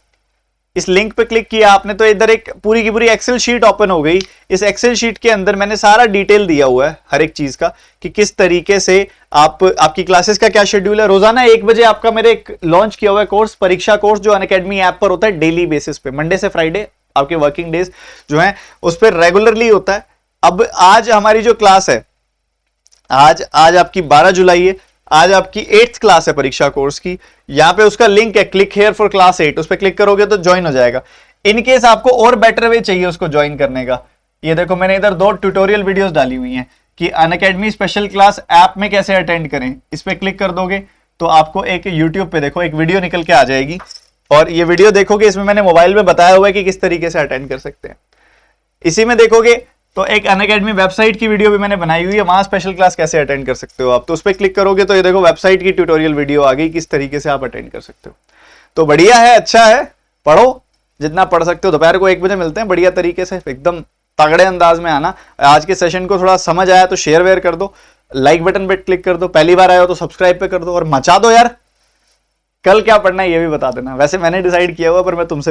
इस लिंक पे क्लिक किया आपने तो इधर एक पूरी की पूरी एक्सेल शीट ओपन हो गई। इस एक्सेल शीट के अंदर मैंने सारा डिटेल दिया हुआ है हर एक चीज का, कि किस तरीके से आपकी क्लासेस का क्या शेड्यूल है। रोजाना 1 बजे आपका मेरे एक लॉन्च किया हुआ है कोर्स, परीक्षा कोर्स, जो अनअकैडमी ऐप पर होता है डेली बेसिस पे, मंडे से फ्राइडे आपके वर्किंग डेज जो है उस पर रेगुलरली होता है। अब आज हमारी जो क्लास है, आज आपकी 12 जुलाई है, आज आपकी 8th क्लास है परीक्षा कोर्स की। यहाँ पे उसका लिंक है, क्लिक हेयर फॉर क्लास 8, उस पर क्लिक करोगे तो ज्वाइन हो जाएगा। इन केस आपको और बेटर वे चाहिए उसको ज्वाइन करने का, ये देखो मैंने इधर 2 ट्यूटोरियल वीडियोस डाली हुई हैं कि अनअकैडमी स्पेशल क्लास ऐप में कैसे अटेंड करें। इस पे क्लिक कर दोगे तो आपको एक यूट्यूब पे देखो एक वीडियो निकल के आ जाएगी, और ये वीडियो देखोगे, इसमें मैंने मोबाइल में बताया हुआ है कि किस तरीके से अटेंड कर सकते हैं। इसी में देखोगे तो एक अनअकैडमी वेबसाइट की वीडियो भी मैंने बनाई हुई है, वहां स्पेशल क्लास कैसे अटेंड कर सकते हो आप, तो उस पर क्लिक करोगे तो ये देखो वेबसाइट की ट्यूटोरियल वीडियो आ गई, किस तरीके से आप अटेंड कर सकते हो। तो बढ़िया है, अच्छा है, पढ़ो जितना पढ़ सकते हो। दोपहर को 1 बजे मिलते हैं, बढ़िया तरीके से एकदम तगड़े अंदाज में आना। आज के सेशन को थोड़ा समझ आया तो शेयर वेयर कर दो, लाइक बटन पे क्लिक कर दो, पहली बार आए हो तो सब्सक्राइब पे कर दो, और मचा दो यार। कल क्या पढ़ना है ये भी बता देना, वैसे मैंने डिसाइड किया हुआ पर मैं तुमसे